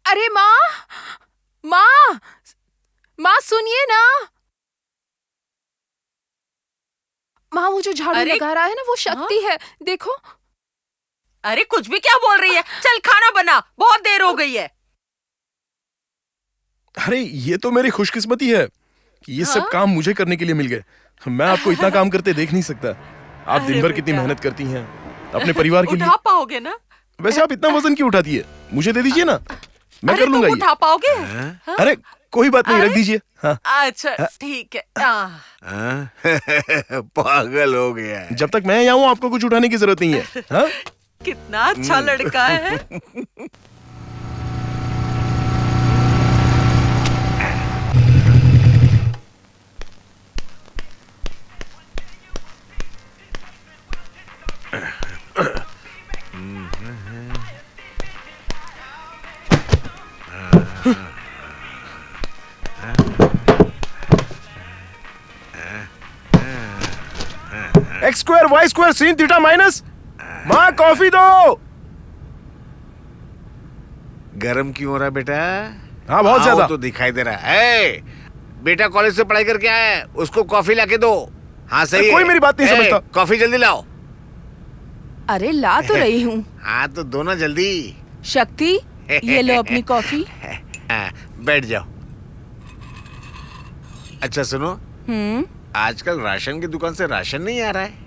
अरे माँ, माँ, माँ सुनिए ना। माँ वो जो झाड़ू लगा रहा है ना वो शक्ति है, देखो।
अरे कुछ भी क्या बोल रही है? चल खाना बना, बहुत देर हो गई है।
अरे ये तो मेरी खुशकिस्मती है कि ये सब काम मुझे करने के लिए मिल गए। मैं आपको इतना काम करते देख नहीं सकता। आप दिन भर कितनी मेहनत करती हैं अपने परिवार के लिए।
उठा पाओगे ना?
वैसे आप इतना वजन क्यों उठाती है? मुझे दे दीजिए ना, मैं कर लूंगा।
उठा पाओगे?
अरे कोई बात नहीं, रख दीजिए। हाँ।
अच्छा ठीक है।
पागल हो गया है।
जब तक मैं यहाँ हूँ आपको कुछ उठाने की जरूरत नहीं है। हाँ?
कितना अच्छा लड़का है।
X square Y square sin theta minus. माँ कॉफी दो।
गरम क्यों हो रहा है बेटा?
हाँ बहुत ज्यादा।
तो दिखाई दे रहा है। बेटा कॉलेज से पढ़ाई करके आया है, उसको कॉफी लाके दो। हाँ सही है।
कोई मेरी बात नहीं समझता।
कॉफी जल्दी लाओ।
अरे ला तो रही हूँ।
हाँ तो दो ना जल्दी।
शक्ति ये लो अपनी कॉफी।
बैठ जाओ। अच्छा सुनो, आजकल राशन की दुकान से राशन नहीं आ रहा है।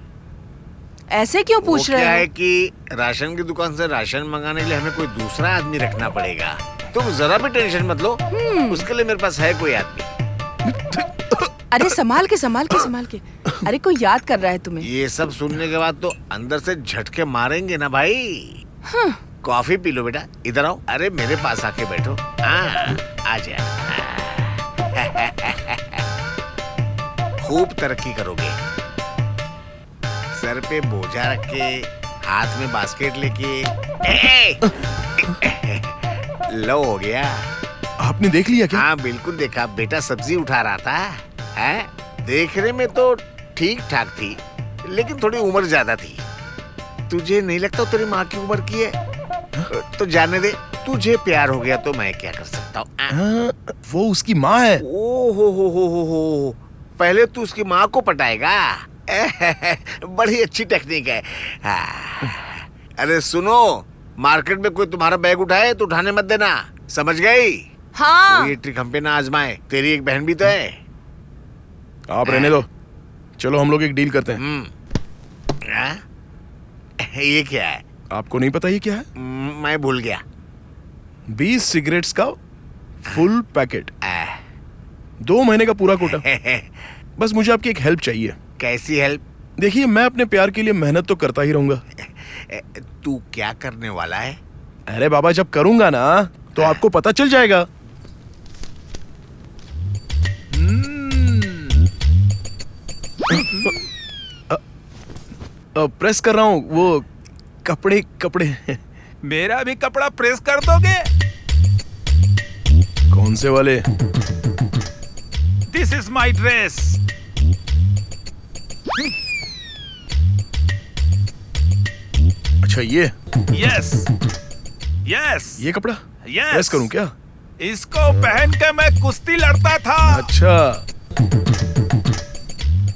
ऐसे क्यों पूछ रहे हो?
क्या है कि राशन की दुकान से राशन मंगाने के लिए हमें कोई दूसरा आदमी रखना पड़ेगा। तुम जरा भी टेंशन मत लो, उसके लिए मेरे पास है कोई आदमी।
अरे संभाल के संभाल के संभाल के। अरे कोई याद कर रहा है तुम्हें।
ये सब सुनने के बाद तो अंदर से झटके मारेंगे ना भाई। कॉफी पी लो बेटा, इधर आओ। अरे मेरे पास आके बैठो। आ जा। खूब तरक्की करोगे। सर पे बोझा रख के, हाथ में बास्केट लेके। लो हो गया।
आपने देख लिया क्या?
हाँ बिल्कुल देखा। बेटा सब्जी उठा रहा था। है देखने में तो ठीक ठाक थी, लेकिन थोड़ी उम्र ज्यादा थी। तुझे नहीं लगता तेरी माँ की उम्र की है? तो जाने दे। तुझे प्यार हो गया तो मैं क्या कर सकता हूँ।
वो उसकी माँ है।
ओ हो। पहले तू उसकी माँ को पटाएगा। बड़ी अच्छी टेक्निक है। अरे सुनो, मार्केट में कोई तुम्हारा बैग उठाए तो उठाने मत देना, समझ गई?
हाँ।
ये ट्रिक हम पे ना आजमाए। तेरी एक बहन भी तो है।
आप रहने दो, चलो हम लोग एक डील करते हैं।
ये क्या है?
आपको नहीं पता ये क्या है?
मैं भूल गया।
20 सिगरेट्स का फुल पैकेट, 2 महीने का पूरा कोटा। बस मुझे आपकी एक हेल्प चाहिए।
कैसी हेल्प?
देखिए मैं अपने प्यार के लिए मेहनत तो करता ही रहूंगा।
तू क्या करने वाला है?
अरे बाबा जब करूंगा ना तो आपको पता चल जाएगा। प्रेस कर रहा हूँ, वो कपड़े।
मेरा भी कपड़ा प्रेस कर दोगे?
कौन से वाले?
This is my dress.
अच्छा ये?
Yes yes.
ये कपड़ा
यस।
प्रेस करूं क्या?
इसको पहन के मैं कुश्ती लड़ता था।
अच्छा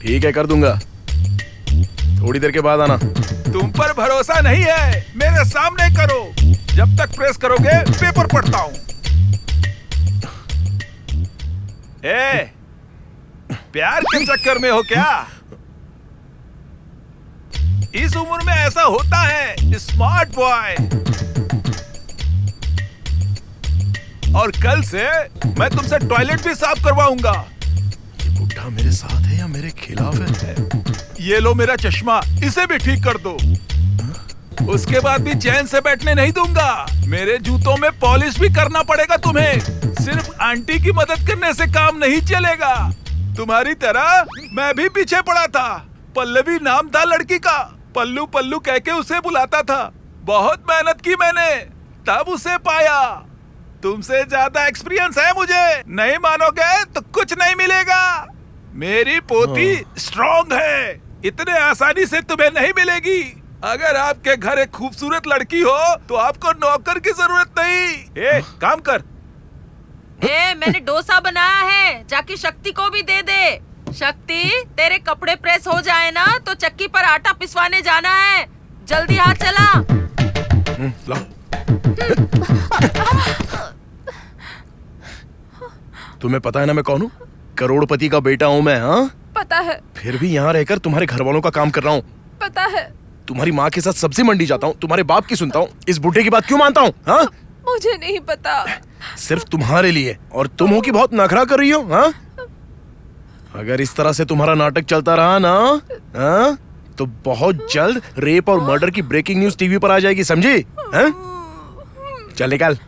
ठीक है, कर दूंगा। थोड़ी देर के बाद आना।
तुम पर भरोसा नहीं है, मेरे सामने करो। जब तक प्रेस करोगे पेपर पढ़ता हूँ। ए, प्यार के चक्कर में हो क्या? इस उम्र में ऐसा होता है, स्मार्ट बॉय। और कल से मैं तुमसे टॉयलेट भी साफ करवाऊंगा।
ये बुढ़ा मेरे साथ है या मेरे खिलाफ है?
ये लो मेरा चश्मा, इसे भी ठीक कर दो। उसके बाद भी चैन से बैठने नहीं दूंगा। मेरे जूतों में पॉलिश भी करना पड़ेगा तुम्हें। सिर्फ आंटी की मदद करने से काम नहीं चलेगा। तुम्हारी तरह मैं भी पीछे पड़ा था। पल्लवी नाम था लड़की का। पल्लू पल्लू कह के उसे बुलाता था। बहुत मेहनत की मैंने, तब उसे पाया। तुमसे ज्यादा एक्सपीरियंस है मुझे। नहीं मानोगे तो कुछ नहीं मिलेगा। मेरी पोती स्ट्रॉन्ग है, इतने आसानी से तुम्हें नहीं मिलेगी। अगर आपके घर एक खूबसूरत लड़की हो तो आपको नौकर की जरूरत नहीं। ए, काम कर।
मैंने डोसा बनाया है, जाके शक्ति को भी दे दे। शक्ति, तेरे कपड़े प्रेस हो जाए ना तो चक्की पर आटा पिसवाने जाना है। जल्दी हाथ चला।
तुम्हें पता है ना मैं कौन हूँ? करोड़पति का बेटा हूँ मैं। हाँ,
पता है।
फिर भी यहाँ रहकर तुम्हारे घर वालों का काम कर रहा हूँ।
पता है।
तुम्हारी माँ के साथ सब्जी मंडी जाता हूँ, तुम्हारे बाप की सुनता हूँ। इस बुढ़े की बात क्यों मानता हूँ? हाँ,
मुझे नहीं पता।
सिर्फ तुम्हारे लिए। और तुम हो कि बहुत नखरा कर रही हो। हाँ, अगर इस तरह से तुम्हारा नाटक चलता रहा ना, हाँ, तो बहुत जल्द रेप और मर्डर की ब्रेकिंग न्यूज टीवी पर आ जाएगी, समझी? हाँ? चल निकल,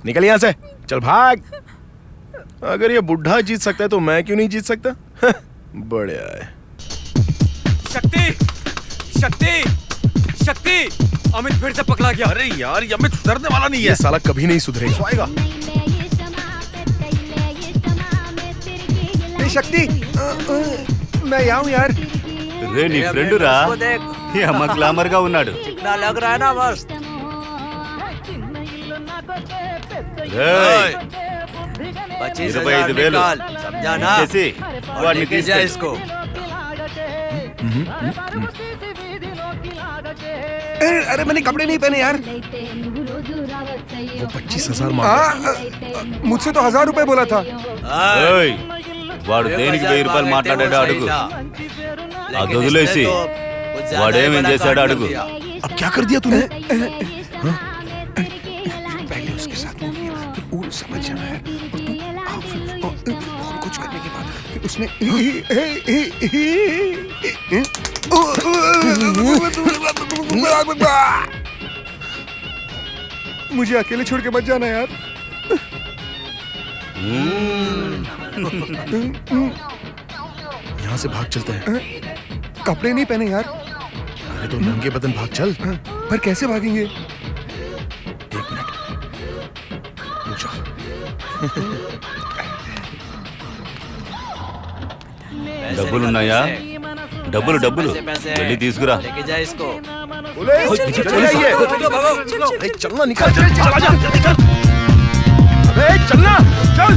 निकल यहाँ से, चल भाग। अगर ये बुढ़ा जीत सकता है तो मैं क्यों नहीं जीत सकता? बढ़िया है।
शक्ति, शक्ति, शक्ति, अमित फिर से पकड़ा गया।
अरे यार, ये अमित सुधरने वाला नहीं है।
ये साला कभी नहीं सुधरेगा।
आएगा। शक्ति, मैं यहाँ हूँ यार।
रे नी फ्रेंड रा, ये हम ग्लैमर का उन्नाडु।
चिकना लग रहा है ना मस्त।
पच्चीस हजार
समझा ना?
कैसे? वार्ड नीति
जा इसको।
अरे मैंने कपड़े नहीं पहने यार।
वो 25,000 मांगा।
मुझसे तो 1,000 रुपए बोला था।
వాడు దేనికి 1000 రూపాయలు మాట్లాడాడు అడుగు. అది వదిలేసి వాడేమేం చేశాడు అడుగు.
अब क्या कर दिया तूने?
पहले उसके साथ वो किया, फिर वो समझ जाना है। और तू फिर कुछ करने के बाद फिर उसने मुझे अकेले छोड़ के मत जाना यार।
यहाँ से भाग चलते हैं।
कपड़े नहीं पहने यार।
अरे तो नंगे बदन भाग चल।
पर कैसे भागेंगे?
1 मिनट, रुक जा।
డబ్బులు ఉన్నాయా? డబ్బులు డబ్బులు వెళ్ళి తీసుకురా.
लेके जा इसको।
चलना, निकल, चला जा, जल्दी कर। अबे चलना, चल।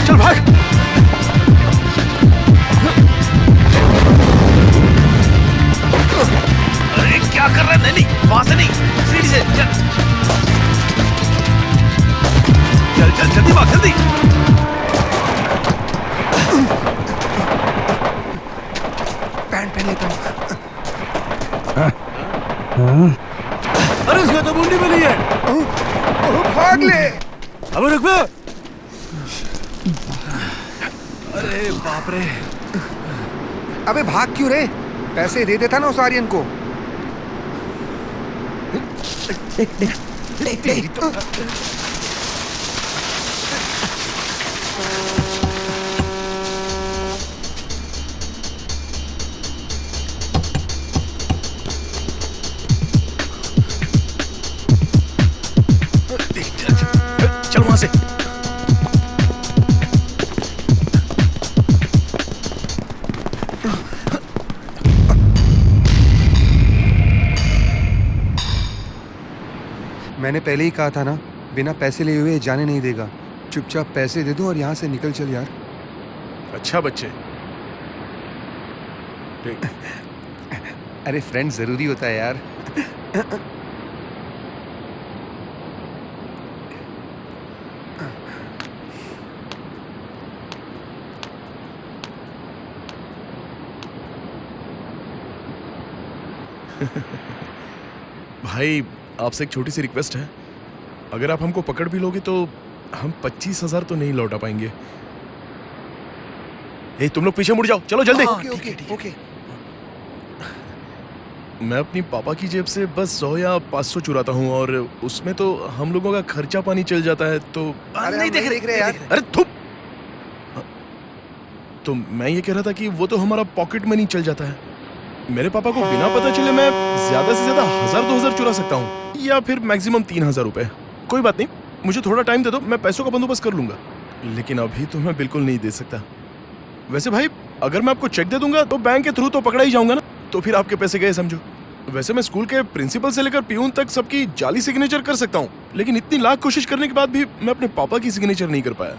चल भाग।
अरे क्या कर रहा है नैनी? वहां से नहीं, सीढ़ी से चल। चल चल जल्दी भाग, जल्दी।
पैंट पहन लेता हूँ।
अरे उसने तो मुंडी में ली है।
भाग ले।
अबे रुक बे। अरे बाप रे।
अबे भाग क्यों रे? पैसे दे देता ना उस आर्यन को। तेरी तो मैंने पहले ही कहा था ना, बिना पैसे लिए हुए जाने नहीं देगा। चुपचाप पैसे दे दो और यहाँ से निकल चल यार।
अच्छा बच्चे।
अरे फ्रेंड जरूरी होता है यार।
भाई आपसे एक छोटी सी रिक्वेस्ट है, अगर आप हमको पकड़ भी लोगे तो हम 25,000 तो नहीं लौटा पाएंगे। ए, तुम लोग पीछे मुड़ जाओ, चलो जल्दी।
ओके।
मैं अपनी पापा की जेब से बस 100 या 500 चुराता हूँ और उसमें तो हम लोगों का खर्चा पानी चल जाता है। तो
नहीं देख रहे यार।
अरे थुप। तो मैं ये कह रहा था कि वो तो हमारा पॉकेट मनी चल जाता है। मेरे पापा को बिना पता चले मैं ज्यादा से ज्यादा 1,000-2,000 चुरा सकता हूँ, या फिर मैक्सिमम 3,000 रुपए। कोई बात नहीं, मुझे थोड़ा टाइम दे दो, मैं पैसों का बंदोबस्त कर लूंगा। लेकिन अभी तो मैं बिल्कुल नहीं दे सकता। वैसे भाई, अगर मैं आपको चेक दे दूंगा तो बैंक के थ्रू तो पकड़ा ही जाऊंगा ना, तो फिर आपके पैसे गए समझो। वैसे मैं स्कूल के प्रिंसिपल से लेकर पियून तक सबकी जाली सिग्नेचर कर सकता हूँ, लेकिन इतनी लाख कोशिश करने के बाद भी मैं अपने पापा की सिग्नेचर नहीं कर पाया।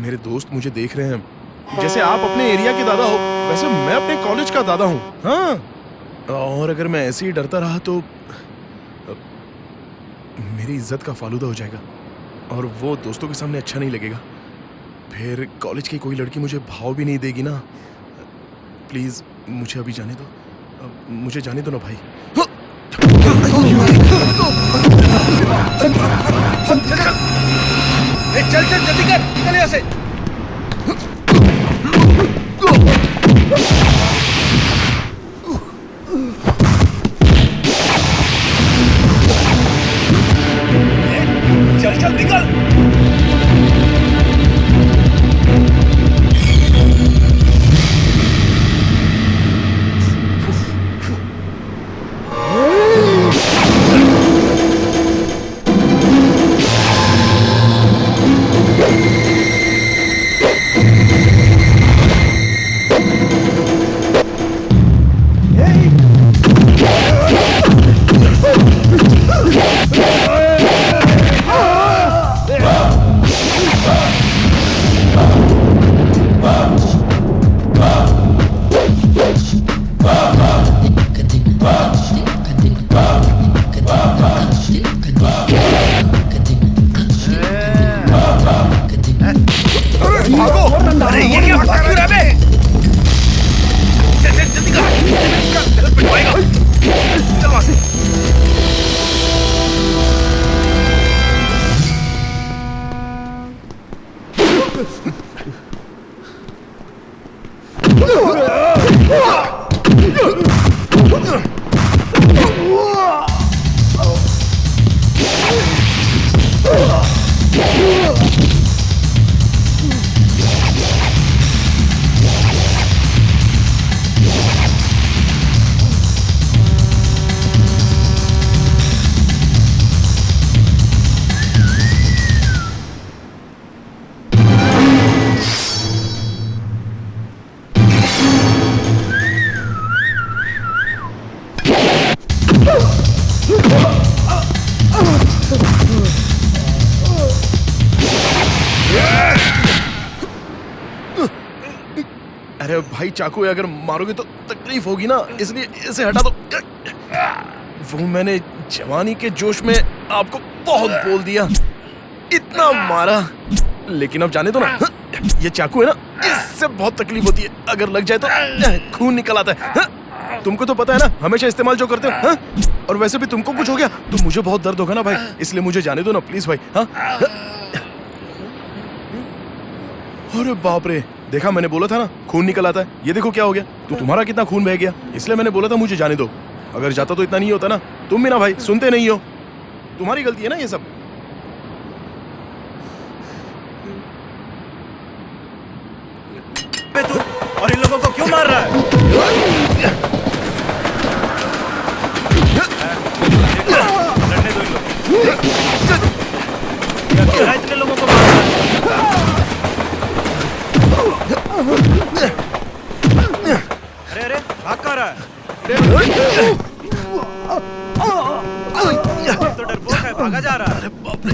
मेरे दोस्त मुझे देख रहे हैं, जैसे आप अपने एरिया के दादा हो वैसे मैं अपने कॉलेज का दादा हूँ। हाँ, और अगर मैं ऐसे ही डरता रहा तो मेरी इज्जत का फालूदा हो जाएगा और वो दोस्तों के सामने अच्छा नहीं लगेगा। फिर कॉलेज की कोई लड़की मुझे भाव भी नहीं देगी ना। प्लीज मुझे अभी जाने दो, मुझे जाने दो ना भाई।
चल जल्दी कर, निकल यहाँ से। चल निकल।
अरे भाई, चाकू अगर मारोगे तो तकलीफ होगी ना, इसलिए इसे हटा दो। वो मैंने जवानी के जोश में आपको बहुत बोल दिया, इतना मारा, लेकिन अब जाने दो ना। ये चाकू है ना, इससे बहुत तकलीफ होती है, अगर लग जाए तो खून निकल आता है। तुमको तो पता है ना, हमेशा इस्तेमाल जो करते हो। और वैसे भी तुमको कुछ हो गया तो मुझे बहुत दर्द होगा ना भाई, इसलिए मुझे जाने दो ना प्लीज भाई। हाँ, अरे बाप रे, देखा मैंने बोला था ना खून निकल आता है। ये देखो क्या हो गया, तो तुम्हारा कितना खून बह गया, इसलिए मैंने बोला था मुझे जाने दो। अगर जाता तो इतना नहीं होता ना। तुम भी ना भाई सुनते नहीं हो, तुम्हारी गलती है ना ये सब।
तू और इन लोगों को क्यों मार रहा है? लड़ने दो इन लोगों को। इतने लोगों को मार रहा है। तो डरपोक है, भागा जा रहा है। अरे बाप रे।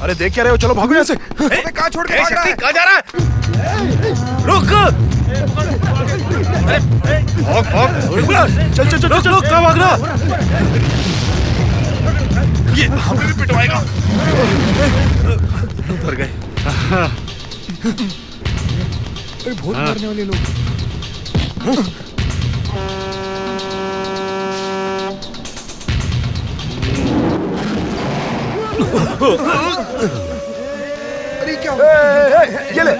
अरे देख क्या रहे हो, चलो भागो यहाँ से।
कहाँ छोड़ के भाग रहा है?
कहाँ जा रहा है? रुक!
भाग भाग, चल चल चल चल, कहाँ भाग रहा? ये हमें भी पिटवाएगा।
मर गए।
बहुत मारने वाले लोग।
अरे क्या
ये ले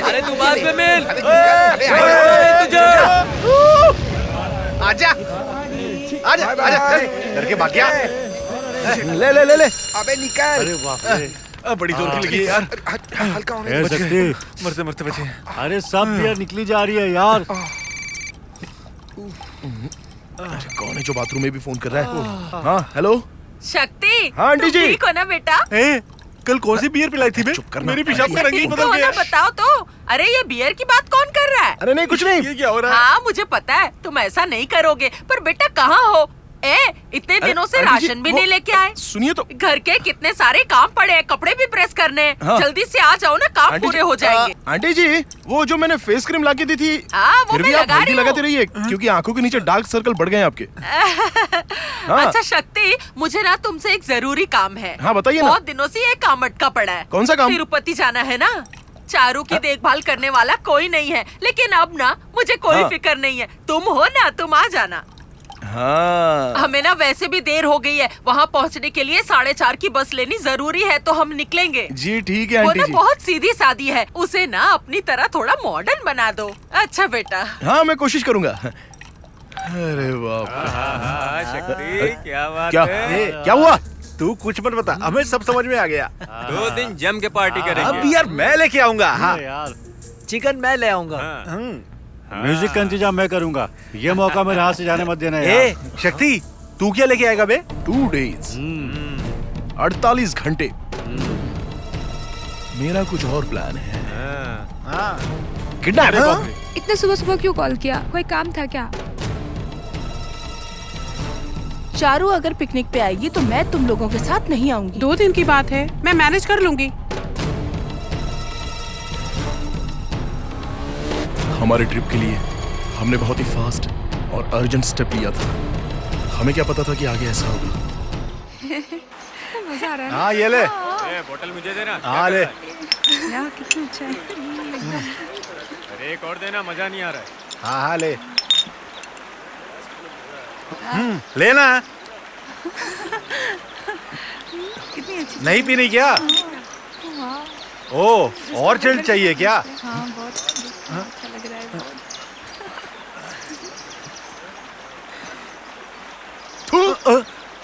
अरे तू बात में मिल।
आजा आजा आजा, डर के भाग गया।
ले
अबे निकल।
अरे बाप रे, बड़ी जोर की लगी है यार।
हल्का होने
ए, शक्ति,
मरते मरते बचे।
अरे सब बियर निकली जा रही है यार।
अरे कौन है जो बाथरूम में भी फोन कर रहा है? हाँ हेलो।
शक्ति,
हाँ, आंटी
तुम
जी।
ठीक हो ना बेटा?
कल कौन सी बियर पिलाई थी बे?
चुप करना।
मेरी पेशाब का रंग ही
ठीक
बदल
तो हो
गया।
ना, बताओ तो। अरे ये बियर की बात कौन कर रहा है?
अरे नहीं कुछ नहीं।
ये क्या हो रहा है?
हाँ मुझे पता है तुम ऐसा नहीं करोगे, पर बेटा कहाँ हो? इतने दिनों से
आंटी जी,
राशन भी
वो-
नहीं लेके आए।
सुनिए तो।
घर के कितने सारे काम पड़े हैं, कपड़े भी प्रेस करने हैं।
हाँ।
जल्दी से आ जाओ ना, काम
आंटी
पूरे
जी,
हो जाएंगे।
आंटी जी वो जो मैंने फेस क्रीम लाके दी थी,
हाँ वो
फिर
मैं
भी आप
लगा
हल्दी
रही हूँ।
लगाते रहिए क्योंकि आंखों के नीचे डार्क सर्कल बढ़ गए हैं आपके। हाँ।
अच्छा शक्ति, मुझे ना तुमसे एक जरूरी काम है।
हाँ, बताइए ना।
बहुत दिनों से ये काम अटका पड़ा है।
कौन सा काम?
तिरुपति जाना है ना। चारू की देखभाल करने वाला कोई नहीं है, लेकिन अब ना मुझे कोई
हाँ।
फिक्र नहीं है। तुम हो ना, तुम आ जाना।
हाँ।
हमें ना वैसे भी देर हो गई है, वहाँ पहुँचने के लिए 4:30 की बस लेनी जरूरी है, तो हम निकलेंगे।
जी ठीक है
वो
आंटी
ना
जी।
बहुत सीधी सादी है, उसे ना अपनी तरह थोड़ा मॉडर्न बना दो। अच्छा बेटा।
हाँ मैं कोशिश करूंगा। अरे बाप रे।
क्या बात
क्या
है?
क्या हुआ?
तू कुछ मत बता, हमें सब समझ में आ गया।
2 दिन जम के पार्टी
अब
करेंगे।
यार मैं लेके आऊंगा। हाँ
यार,
चिकन मैं ले आऊंगा।
म्यूजिक का इंतजाम मैं करूंगा। ये मौका मेरे हाथ से जाने मत देना यार।
ए शक्ति, तू क्या लेके आएगा बे?
2 days 48 घंटे। मेरा कुछ और प्लान है। किडनैप।
इतने सुबह सुबह क्यों कॉल किया? कोई काम था क्या?
चारू अगर पिकनिक पे आएगी तो मैं तुम लोगों के साथ नहीं आऊंगी।
2 दिन की बात है, मैं मैनेज कर लूंगी।
हमारे ट्रिप के लिए हमने बहुत ही फास्ट और अर्जेंट स्टेप लिया था। हमें क्या पता था कि आगे ऐसा होगा।
मजा आ रहा है।
हाँ ये ले।
बोतल मुझे देना।
हाँ ले।
यार कितना अच्छा है।
अरे एक और देना, मजा नहीं आ रहा है।
हाँ हाँ ले। लेना।
कितनी अच्छी।
नहीं पीनी क्या? ओ और चिल्ड चाहिए क्या?
हाँ बहुत अच्छा लग रहा है बहुत।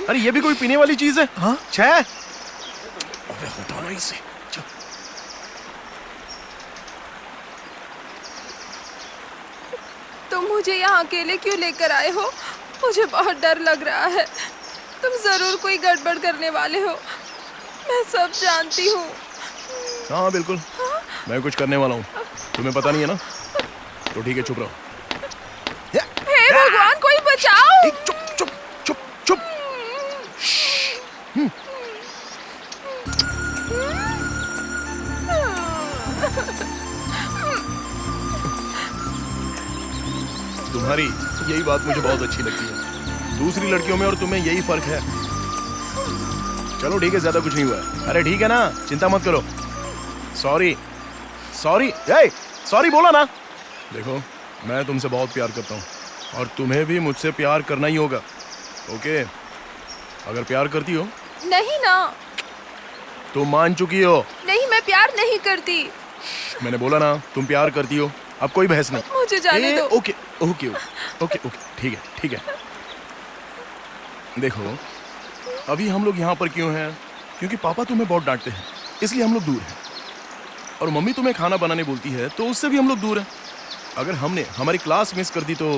अरे ये भी कोई पीने वाली चीज है?
हाँ?
छह। अबे हटाना इसे। चल।
तुम मुझे यहाँ अकेले क्यों लेकर आए हो? मुझे बहुत डर लग रहा है। तुम जरूर कोई गड़बड़ करने वाले हो, मैं सब जानती हूँ।
हाँ बिल्कुल, मैं कुछ करने वाला हूँ। तुम्हें पता नहीं है ना? तो ठीक है, चुप रहो।
हे भगवान, कोई बचाओ!
चुप चुप चुप चुप। तुम्हारी यही बात मुझे बहुत अच्छी लगती है। दूसरी लड़कियों में और तुम्हें यही फर्क है। चलो ठीक है, ज्यादा कुछ नहीं हुआ है। अरे ठीक है ना, चिंता मत करो। सॉरी सॉरी सॉरी बोला ना। देखो मैं तुमसे बहुत प्यार करता हूँ और तुम्हें भी मुझसे प्यार करना ही होगा। ओके, अगर प्यार करती हो
नहीं ना,
तुम मान चुकी हो।
नहीं मैं प्यार नहीं करती।
मैंने बोला ना तुम प्यार करती हो। अब कोई बहस नहीं।
मुझे जाने दो।
ओके ओके ओके ओके ठीक है ठीक है। देखो अभी हम लोग यहाँ पर क्यों हैं? क्योंकि पापा तुम्हें बहुत डांटते हैं, इसलिए हम लोग दूर हैं। और मम्मी तुम्हें खाना बनाने बोलती है तो उससे भी हम लोग दूर हैं। अगर हमने हमारी क्लास मिस कर दी तो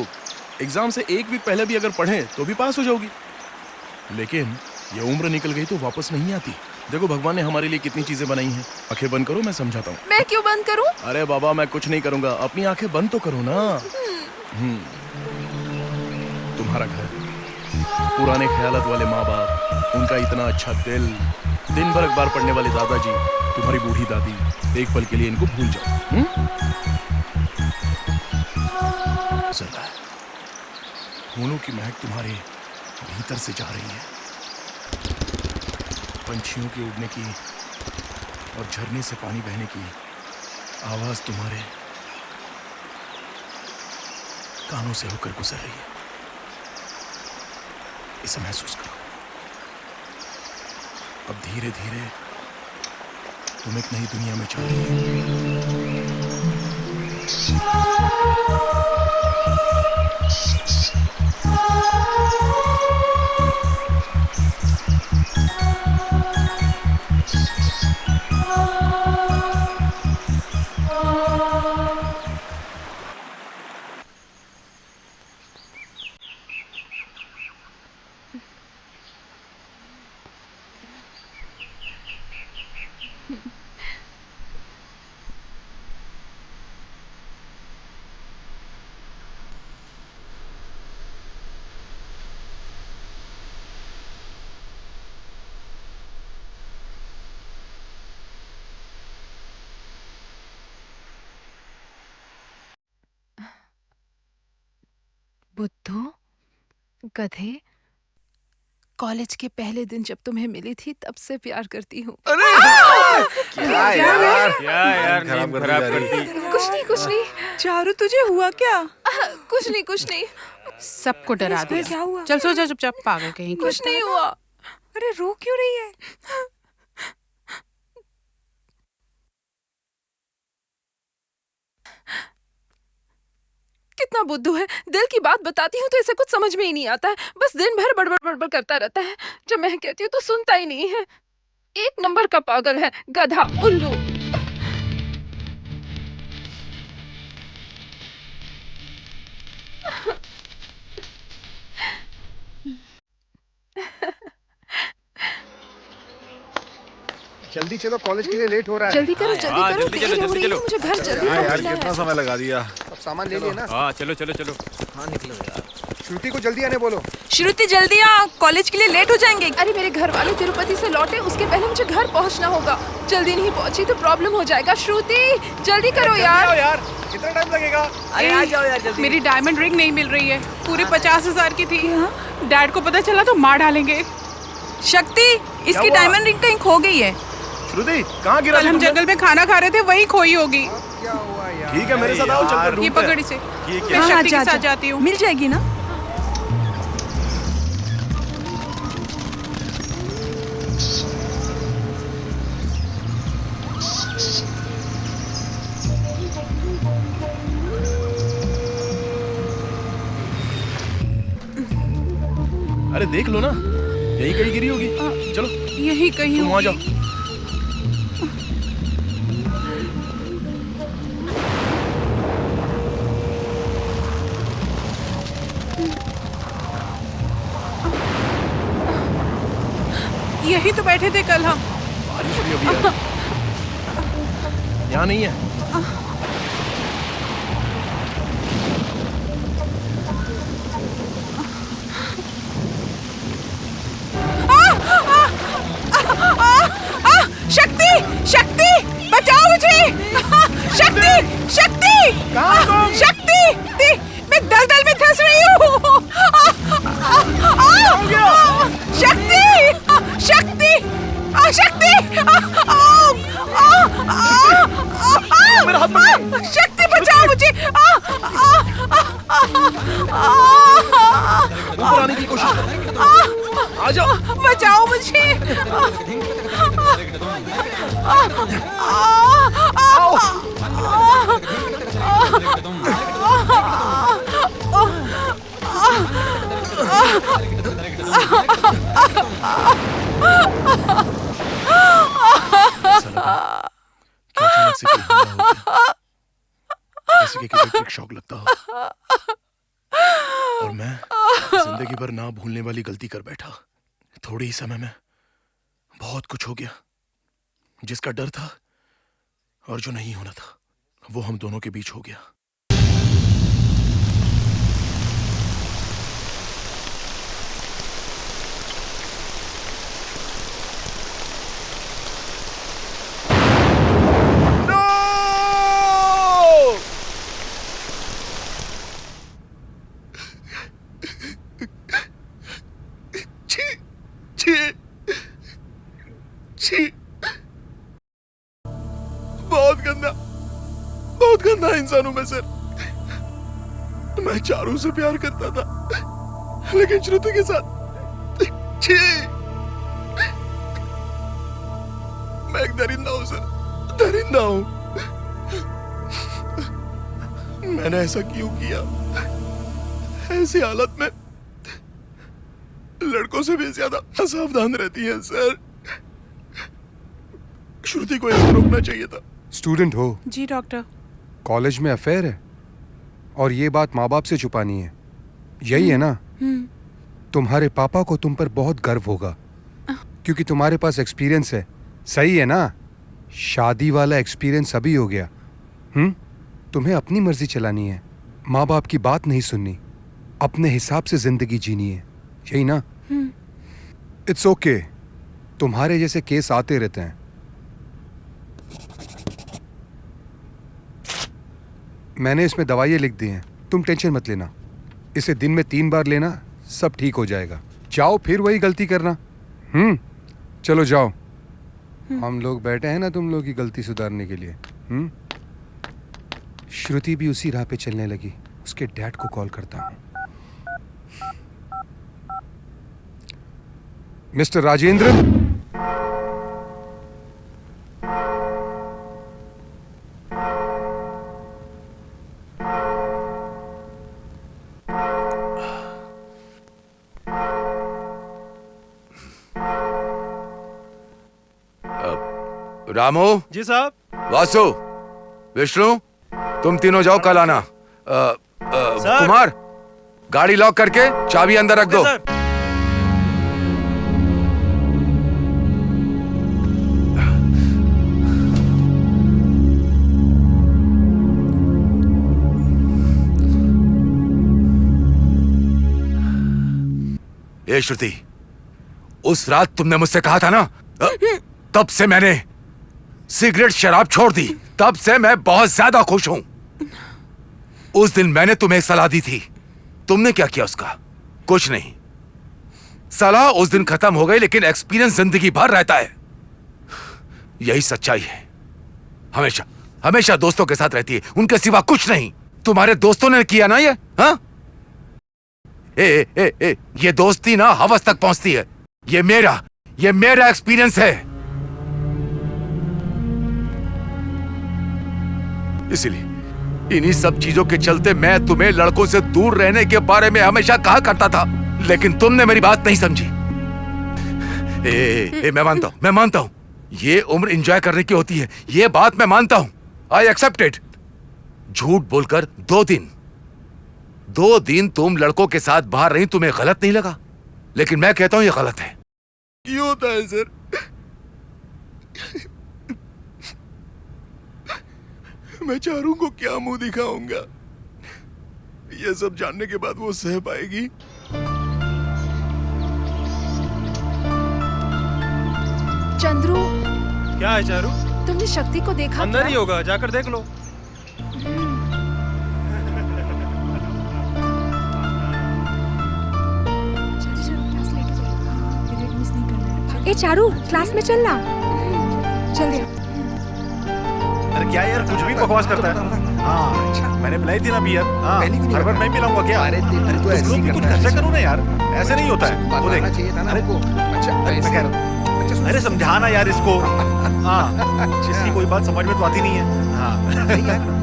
एग्जाम से एक वीक पहले भी अगर पढ़ें तो भी पास हो जाओगी। लेकिन ये उम्र निकल गई तो वापस नहीं आती। देखो भगवान ने हमारे लिए कितनी चीजें बनाई हैं। आंखें बंद करो, मैं समझाता हूँ।
मैं क्यों बंद करूं?
अरे बाबा मैं कुछ नहीं करूंगा, अपनी आंखें बंद तो करो ना। तुम्हारा घर, पुराने ख्यालात वाले माँ बाप, उनका इतना अच्छा दिल, दिन भर अखबार पढ़ने वाले दादाजी, तुम्हारी बूढ़ी दादी, एक पल के लिए इनको भूल जाओ। जरा फूलों की महक तुम्हारे भीतर से जा रही है, पंछियों के उड़ने की और झरने से पानी बहने की आवाज तुम्हारे कानों से होकर गुजर रही है। इसे महसूस करो। अब धीरे धीरे तुम एक नई दुनिया में जा रही हो।
बुद्धू, गधे, कॉलेज के पहले दिन जब तुम्हें मिली थी तब से प्यार करती हूँ।
क्या यार
नींद खराब कर दी।
कुछ नहीं।
चारू तुझे हुआ क्या?
कुछ नहीं।
सबको डरा दिया।
क्या हुआ?
चल सो जा चुपचाप, पागल कहीं की।
कुछ नहीं हुआ।
अरे रो क्यों रही है?
कितना बुद्धू है, दिल की बात बताती हूँ तो इसे कुछ समझ में ही नहीं आता है। बस दिन भर बड़बड़ करता रहता है। जब मैं कहती हूँ तो सुनता ही नहीं है। एक नंबर का पागल है, गधा, उल्लू।
जल्दी चलो, कॉलेज के लिए लेट हो रहा है।
जल्दी करो, देर हो रही है, मुझे घर जल्दी पहुंचना है।
समय लगा दिया।
अब सामान ले लिया ना?
हाँ चलो।
हाँ निकलो यार।
श्रुति को जल्दी आने बोलो।
श्रुति जल्दी आ, कॉलेज के लिए लेट हो जाएंगे।
अरे मेरे घर वाले तिरुपति से लौटे, उसके पहले मुझे घर पहुंचना होगा। जल्दी नहीं पहुंची तो प्रॉब्लम हो जाएगा। श्रुति जल्दी करो यार।
कितना टाइम लगेगा?
अरे आ जाओ यार जल्दी।
मेरी डायमंड रिंग नहीं मिल रही है, पूरे 50,000 की थी। डैड को पता चला तो मार डालेंगे।
शक्ति, इसकी डायमंड रिंग कहीं खो गई है।
श्रुति कहाँ गिरा?
कल हम जंगल में खाना खा रहे थे, वही खोई होगी।
क्या हुआ यार?
ठीक है मेरे साथ आओ, चलकर
ये
ढूंढते हैं।
पकड़ इसे, मैं
हाँ,
शक्ति के
जा,
साथ
जा।
जाती हूँ।
मिल जाएगी ना?
अरे देख लो ना, यही कहीं गिरी होगी। चलो
यही कहीं
तुम वहाँ जाओ।
यही तो बैठे थे कल हम।
बारिश भी अभी है। यहाँ नहीं है।
शक्ति बचाओ मुझे। शक्ति मैं दलदल में धंस रही हूँ। शक्ति बचाओ मुझे।
ऊपर आने की कोशिश करो। आ जाओ,
बचाओ मुझे।
अचानक से कोई हमला हो गया। सके कि इलेक्ट्रिक शॉक लगता हो, और मैं जिंदगी भर ना भूलने वाली गलती कर बैठा। थोड़े ही समय में बहुत कुछ हो गया। जिसका डर था और जो नहीं होना था वो हम दोनों के बीच हो गया। बहुत गंदा इंसान हूं मैं सर। मैं चारू से प्यार करता था, लेकिन श्रुति के साथ छी। मैं एक दरिंदा हूं सर, दरिंदा हूं। मैंने ऐसा क्यों किया? ऐसी हालत में लड़कों से भी ज्यादा असावधान रहती हैं सर। श्रुति को ऐसे रोकना चाहिए था।
स्टूडेंट हो?
जी डॉक्टर।
कॉलेज में अफेयर है और ये बात माँ बाप से छुपानी है, यही है ना? तुम्हारे पापा को तुम पर बहुत गर्व होगा क्योंकि तुम्हारे पास एक्सपीरियंस है, सही है ना? शादी वाला एक्सपीरियंस अभी हो गया। तुम्हें अपनी मर्जी चलानी है, माँ बाप की बात नहीं सुननी, अपने हिसाब से जिंदगी जीनी है, यही ना? इट्स ओके, तुम्हारे जैसे केस आते रहते हैं। मैंने इसमें दवाइयाँ लिख दी हैं, तुम टेंशन मत लेना। इसे दिन में 3 बार लेना, सब ठीक हो जाएगा। जाओ फिर वही गलती करना। चलो जाओ। हम लोग बैठे हैं ना तुम लोग की गलती सुधारने के लिए। श्रुति भी उसी राह पे चलने लगी। उसके डैड को कॉल करता हूँ। मिस्टर राजेंद्र,
रामू।
जी साहब।
वासु, विष्णु, तुम तीनों जाओ, कल आना। कुमार, गाड़ी लॉक करके चाबी अंदर रख दो। ए श्रुति, उस रात तुमने मुझसे कहा था ना, तब से मैंने सिगरेट शराब छोड़ दी। तब से मैं बहुत ज्यादा खुश हूं। उस दिन मैंने तुम्हें सलाह दी थी, तुमने क्या किया उसका? कुछ नहीं। सलाह उस दिन खत्म हो गई, लेकिन एक्सपीरियंस जिंदगी भर रहता है। यही सच्चाई है। हमेशा हमेशा दोस्तों के साथ रहती है, उनके सिवा कुछ नहीं। तुम्हारे दोस्तों ने किया ना ये? हाँ? ये दोस्ती ना हवस तक पहुंचती है। ये मेरा एक्सपीरियंस है। इसीलिए इन्हीं सब चीजों के चलते मैं तुम्हें लड़कों से दूर रहने के बारे में हमेशा कहा करता था, लेकिन तुमने मेरी बात नहीं समझी। मैं मानता हूं ये उम्र एंजॉय करने की होती है, ये बात मैं मानता हूं। I accept it. झूठ बोलकर 2 दिन तुम लड़कों के साथ बाहर रही, तुम्हें गलत नहीं लगा? लेकिन मैं कहता हूं ये गलत है।
क्यों होता है सर? मैं चारू को क्या मुंह दिखाऊंगा? ये सब जानने के बाद वो सह पाएगी?
चंद्रू,
क्या है चारू?
तुमने शक्ति को देखा?
अंदर ही होगा, जाकर देख लो।
ए चारू, क्लास में चलना। जल्दी।
अरे क्या यार, कुछ भी बकवास करता है। हाँ, अच्छा, मैंने पिलाई थी ना बियर। हाँ, हर बार मैं पिलाऊंगा क्या? अरे तो ऐसे ही कुछ खर्चा करो ना यार, ऐसे नहीं होता है। वो देख, अरे समझाना यार इसको। हाँ, इसकी कोई बात समझ में तो आती नहीं है। हाँ।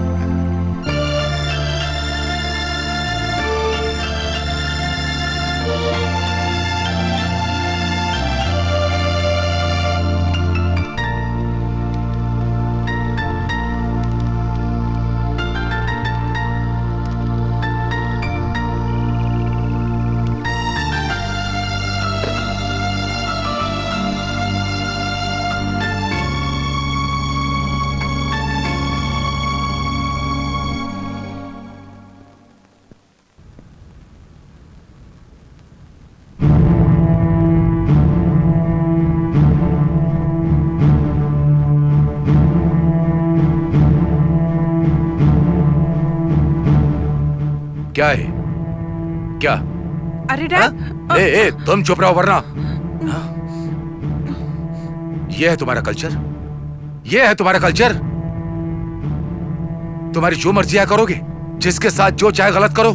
क्या है? क्या?
अरे डैड,
ए, तुम चुप रहो वरना। ये है तुम्हारा कल्चर? ये है तुम्हारा कल्चर? तुम्हारी जो मर्जी है करोगे, जिसके साथ जो चाहे गलत करो,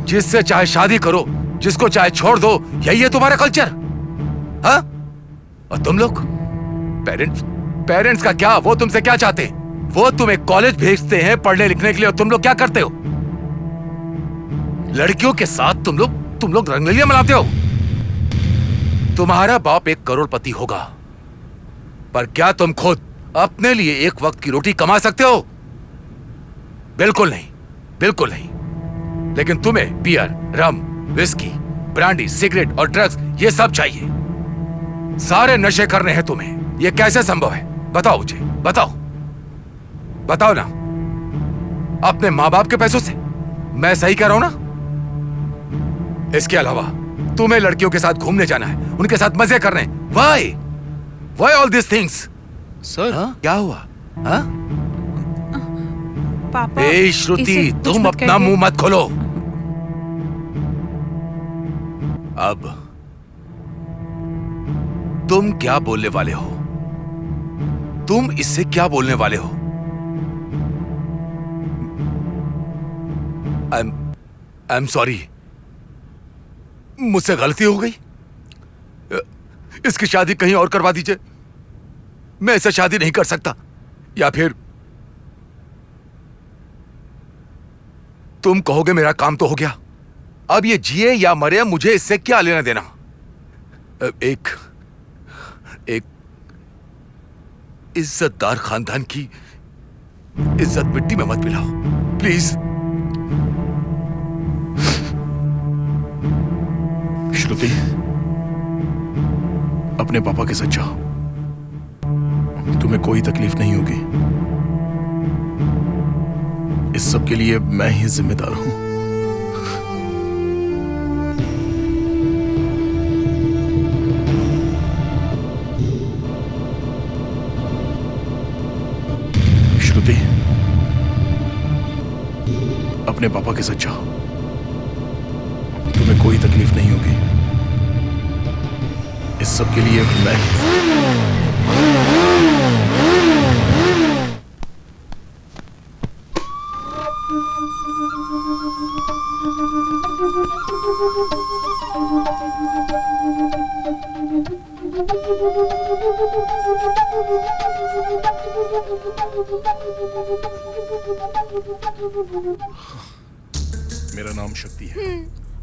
जिससे चाहे शादी करो, जिसको चाहे छोड़ दो, यही है तुम्हारा कल्चर? हाँ? और तुम लोग पेरेंट्स का क्या? वो तुमसे क्या चाहते हैं? वो तुम्हें कॉलेज भेजते हैं पढ़ने लिखने के लिए, और तुम लोग क्या करते हो? लड़कियों के साथ तुम लोग रंगलियां मनाते हो। तुम्हारा बाप एक करोड़पति होगा, पर क्या तुम खुद अपने लिए एक वक्त की रोटी कमा सकते हो? बिल्कुल नहीं, बिल्कुल नहीं। लेकिन तुम्हें बियर, रम, विस्की, ब्रांडी, सिगरेट और ड्रग्स, ये सब चाहिए। सारे नशे करने हैं तुम्हें। ये कैसे संभव है? बताओ मुझे, बताओ ना। अपने माँ बाप के पैसों से? मैं सही कह रहा हूं ना? इसके अलावा तुम्हें लड़कियों के साथ घूमने जाना है, उनके साथ मजे करने। Why all these things?
Sir,
क्या हुआ? हाँ?
पापा,
ए श्रुति,
इसे कुछ
तुम
मत
अपना
कहिए।
मुंह मत खोलो। अब तुम क्या बोलने वाले हो? तुम इससे क्या बोलने वाले हो? आई एम सॉरी, मुझसे गलती हो गई। इसकी शादी कहीं और करवा दीजिए। मैं ऐसे शादी नहीं कर सकता। या फिर तुम कहोगे मेरा काम तो हो गया, अब ये जिए या मरे मुझे इससे क्या लेना देना। एक इज्जतदार खानदान की इज्जत मिट्टी में मत मिलाओ, प्लीज।
श्रुति, अपने पापा के साथ जाओ, तुम्हें कोई तकलीफ नहीं होगी। इस सब के लिए मैं ही जिम्मेदार हूं। श्रुति, अपने पापा के साथ जाओ, तुम्हें कोई तकलीफ नहीं होगी। इस सब के लिए मैं मेरा नाम शक्ति है।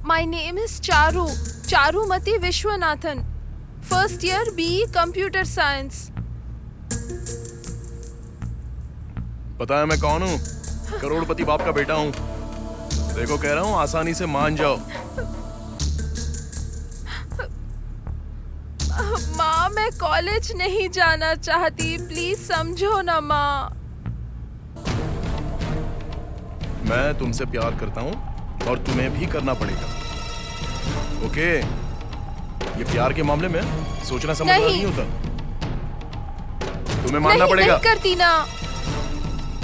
My name is Charumathi Viswanathan, first year BE computer science.
पता है मैं कौन हूँ? करोड़पति बाप का बेटा हूँ। देखो कह रहा हूँ, आसानी से मान जाओ।
माँ, मैं कॉलेज नहीं जाना चाहती, प्लीज समझो ना माँ।
मैं तुमसे प्यार करता हूँ और तुम्हें भी करना पड़ेगा, ओके? ये प्यार के मामले में सोचना समझना नहीं होता, तुम्हें मानना पड़ेगा।
नहीं करती ना।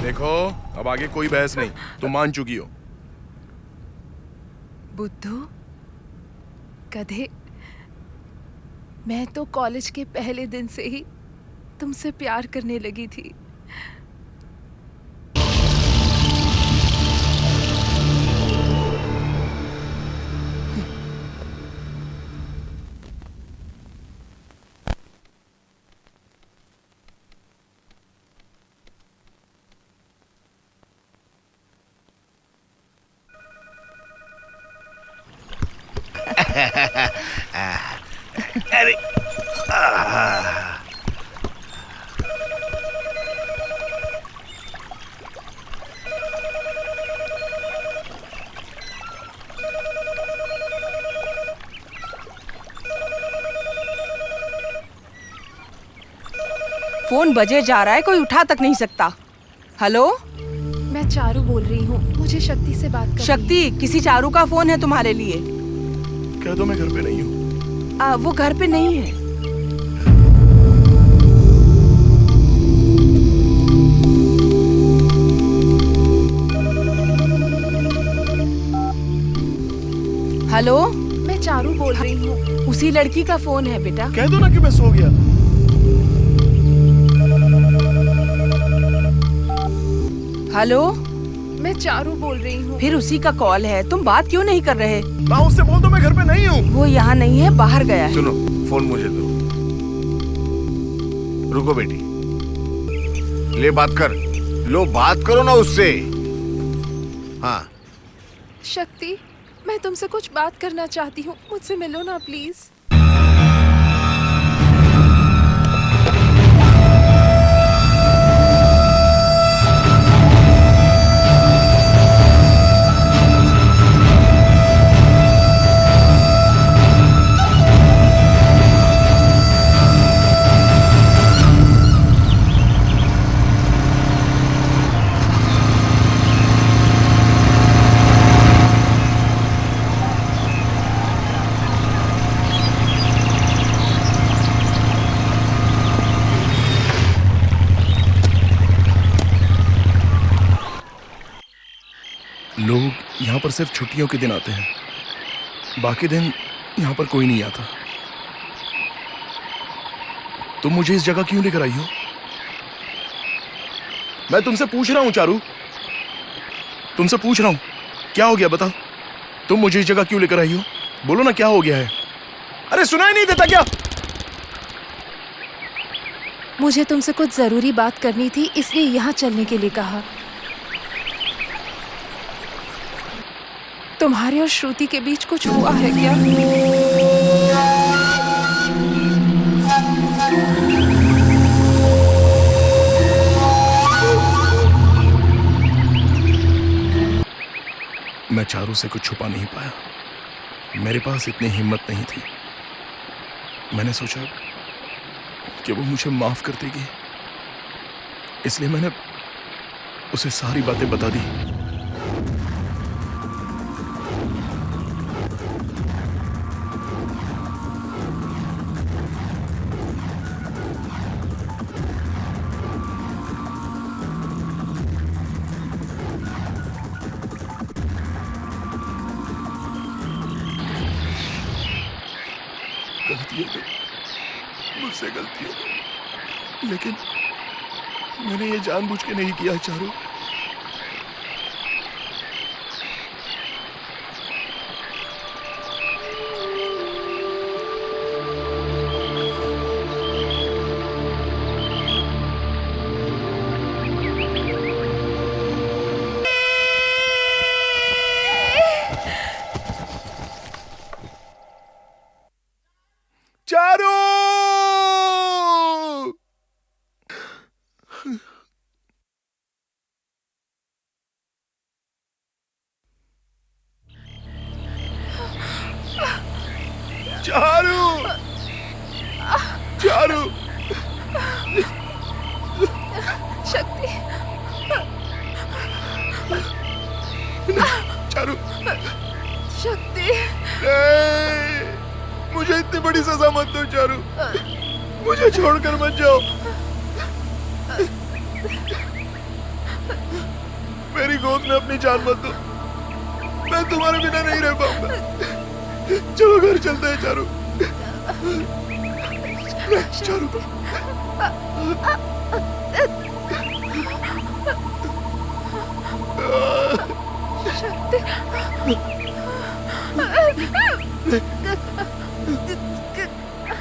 देखो, अब आगे कोई बहस नहीं, तुम मान चुकी हो।
बुद्धू, गधे, मैं तो कॉलेज के पहले दिन से ही तुमसे प्यार करने लगी थी।
अरे
फोन बजे जा रहा है, कोई उठा तक नहीं सकता। हेलो,
मैं चारू बोल रही हूँ, मुझे शक्ति से बात करनी है।
शक्ति, किसी चारू का फोन है तुम्हारे लिए।
कह दो मैं घर पे नहीं हूँ।
वो घर पे नहीं है। हेलो,
मैं चारू बोल रही हूँ।
उसी लड़की का फोन है बेटा।
कह दो ना कि मैं सो गया।
हेलो,
मैं चारू बोल रही हूँ।
फिर उसी का कॉल है, तुम बात क्यों नहीं कर रहे?
ना उससे बोल दो मैं घर पे नहीं हूँ।
वो यहाँ नहीं है, बाहर गया है।
सुनो, फोन मुझे दो। रुको बेटी, ले बात कर। लो बात करो ना उससे। हाँ
शक्ति, मैं तुमसे कुछ बात करना चाहती हूँ, मुझसे मिलो ना प्लीज।
लोग यहाँ पर सिर्फ छुट्टियों के दिन आते हैं, बाकी दिन यहाँ पर कोई नहीं आता। तुम मुझे इस जगह क्यों लेकर आई हो? मैं तुमसे पूछ रहा हूँ चारू, तुमसे पूछ रहा हूँ, क्या हो गया बताओ? तुम मुझे इस जगह क्यों लेकर आई हो? बोलो ना क्या हो गया है? अरे सुनाई नहीं देता क्या?
मुझे तुमसे कुछ जरूरी बात करनी थी, इसलिए यहाँ चलने के लिए कहा। तुम्हारे और श्रुति के बीच कुछ हुआ है क्या?
मैं चारू से कुछ छुपा नहीं पाया, मेरे पास इतनी हिम्मत नहीं थी। मैंने सोचा कि वो मुझे माफ कर देगी, इसलिए मैंने उसे सारी बातें बता दी। गलती हो गई, मुझसे गलती हो गई, लेकिन मैंने ये जानबूझ के नहीं किया चारू। चारू! चारू! चारू!
शक्ति,
चारू!
शक्ति,
नहीं! मुझे इतनी बड़ी सजा मत दो चारू, मुझे छोड़कर मत जाओ। मेरी गोद में अपनी जान मत दो, मैं तुम्हारे बिना नहीं रह पाऊंगा। चलो घर चलते हैं चारू। चारू
शक्ति,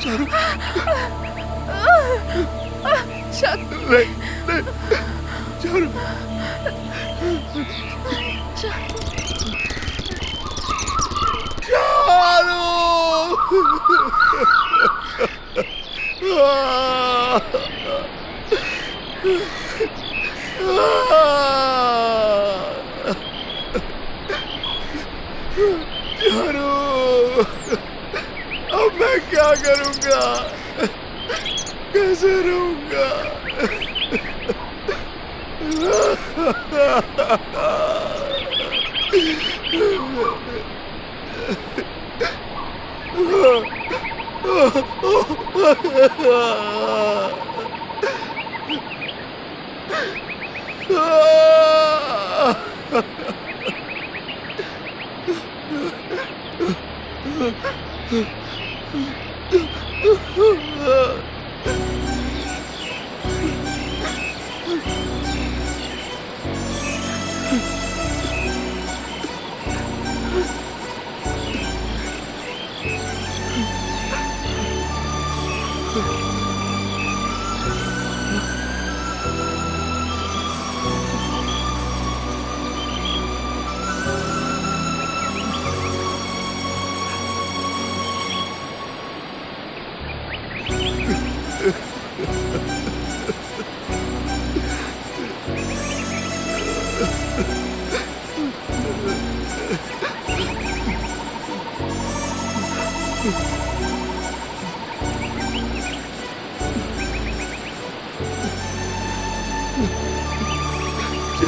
चारू,
शक्ति,
नहीं, चारू, चारू, अब मैं क्या करूंगा? कैसे रहूंगा?
दो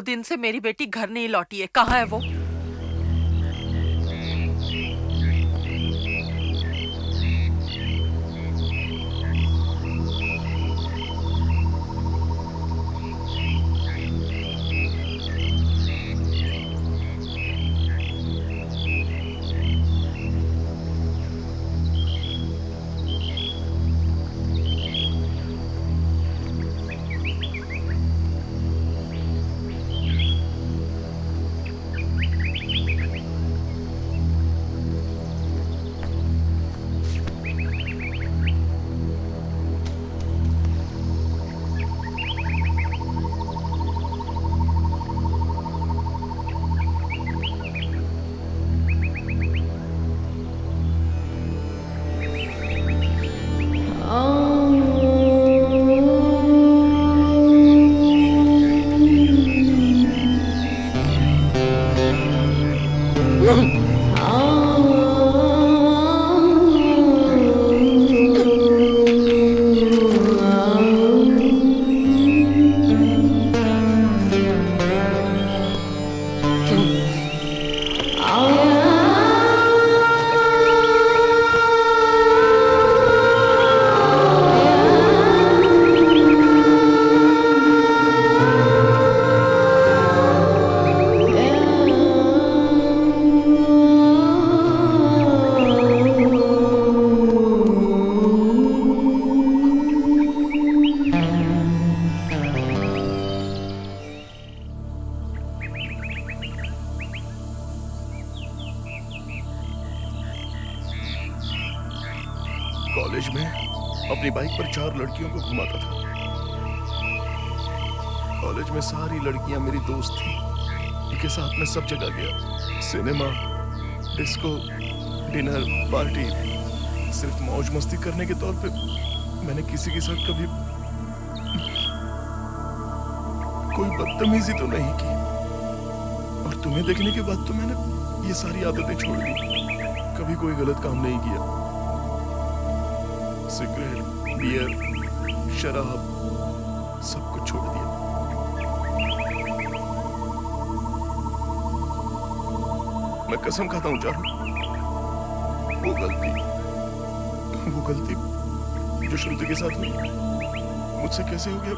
दिन से मेरी बेटी घर नहीं लौटी है, कहाँ है वो?
कॉलेज में अपनी बाइक पर 4 लड़कियों को घुमाता था। कॉलेज में सारी लड़कियां मेरी दोस्त थी। इनके साथ में सब जगह गया, सिनेमा, डिस्को, डिनर, पार्टी। सिर्फ मौज मस्ती करने के तौर पे मैंने किसी के साथ कभी कोई बदतमीजी तो नहीं की। और तुम्हें देखने के बाद तो मैंने ये सारी आदतें छोड़ दी। कभी कोई गलत काम नहीं किया। सिगरेट, बियर, शराब, सब कुछ छोड़ दिया। मैं कसम खाता हूँ चारू, वो गलती जो श्रुति के साथ हुई मुझसे कैसे हो गया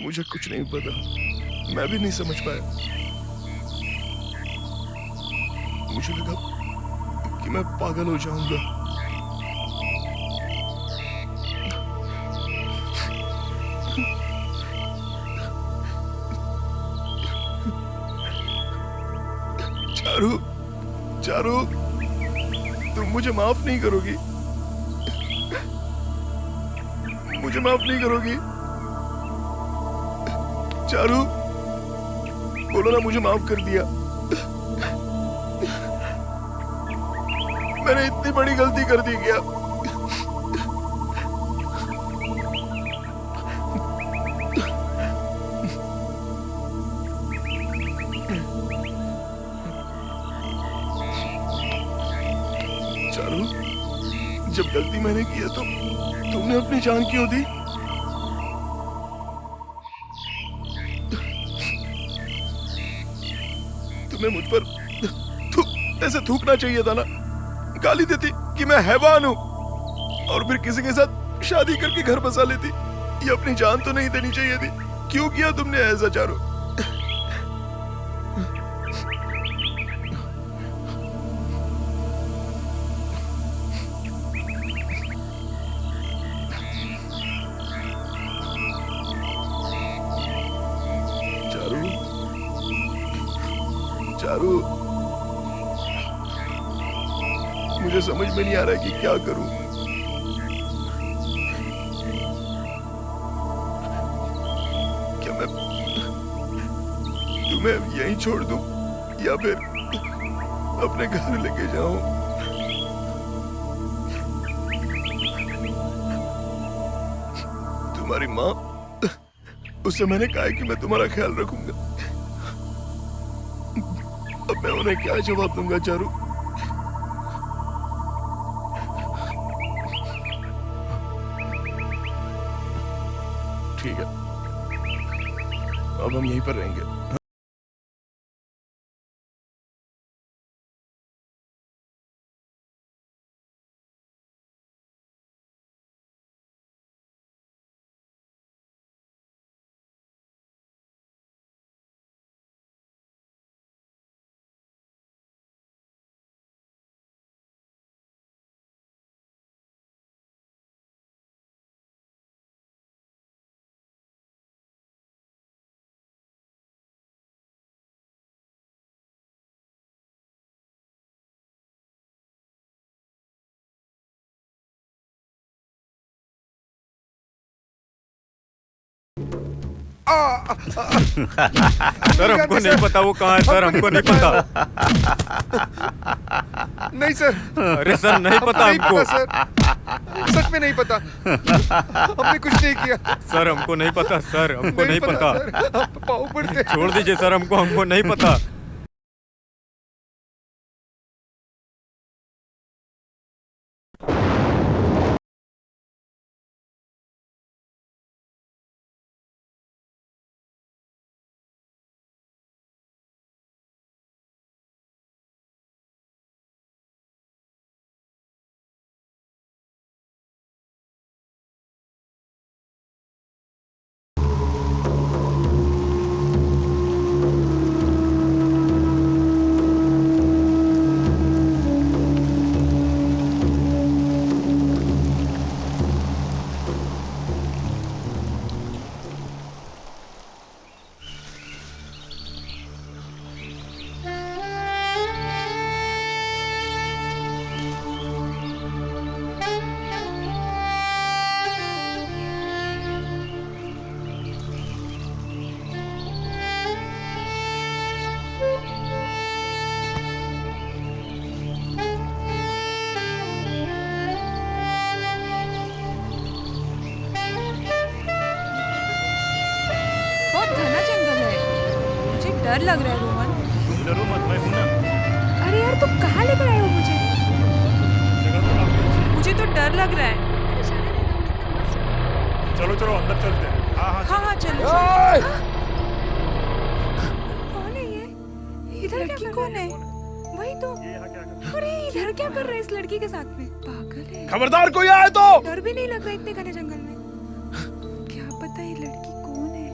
मुझे कुछ नहीं पता। मैं भी नहीं समझ पाया। मुझे लगा कि मैं पागल हो जाऊंगा। चारू, चारू, तुम मुझे माफ नहीं करोगी? मुझे माफ नहीं करोगी? चारू, बोलो ना मुझे माफ कर दिया। मैंने इतनी बड़ी गलती कर दी क्या? चारू, जब गलती मैंने की है तो तुमने अपनी जान क्यों दी? तुम्हें मुझ पर ऐसे थूकना चाहिए था ना। गाली देती कि मैं हैवान हूं और फिर किसी के साथ शादी करके घर बसा लेती। ये अपनी जान तो नहीं देनी चाहिए थी। क्यों किया तुमने ऐसा चारू? चारू, मुझे समझ में नहीं आ रहा है कि क्या करूं। क्या मैं तुम्हें यहीं छोड़ दूं या फिर अपने घर लेके जाऊं? तुम्हारी माँ, उससे मैंने कहा है कि मैं तुम्हारा ख्याल रखूंगा। अब मैं उन्हें क्या जवाब दूंगा चारू? ठीक है, अब हम यहीं पर रहेंगे।
सर हमको नहीं पता वो कहाँ है सर, हमको नहीं पता।
नहीं सर।
अरे सर नहीं पता हमको
सर, सच में नहीं पता। हमने कुछ नहीं किया
सर, हमको नहीं पता सर, हमको नहीं पता।
पाँव पड़ते।
छोड़ दीजिए सर, हमको नहीं पता।
डर लग रहा है रोहन।
तुम डरो मत, मैं हूं ना।
अरे यार तुम कहाँ लेकर आए हो मुझे? मुझे तो डर लग रहा है।
चलो चलो अंदर चलते हैं।
हाँ चलो। कौन है ये? इधर लड़की कौन है? वही तो। अरे इधर क्या कर रहा है इस लड़की के साथ में? पागल है।
खबरदार कोई आए तो।
डर भी नहीं लग रहा इतने घने जंगल में। क्या पता ये लड़की कौन है?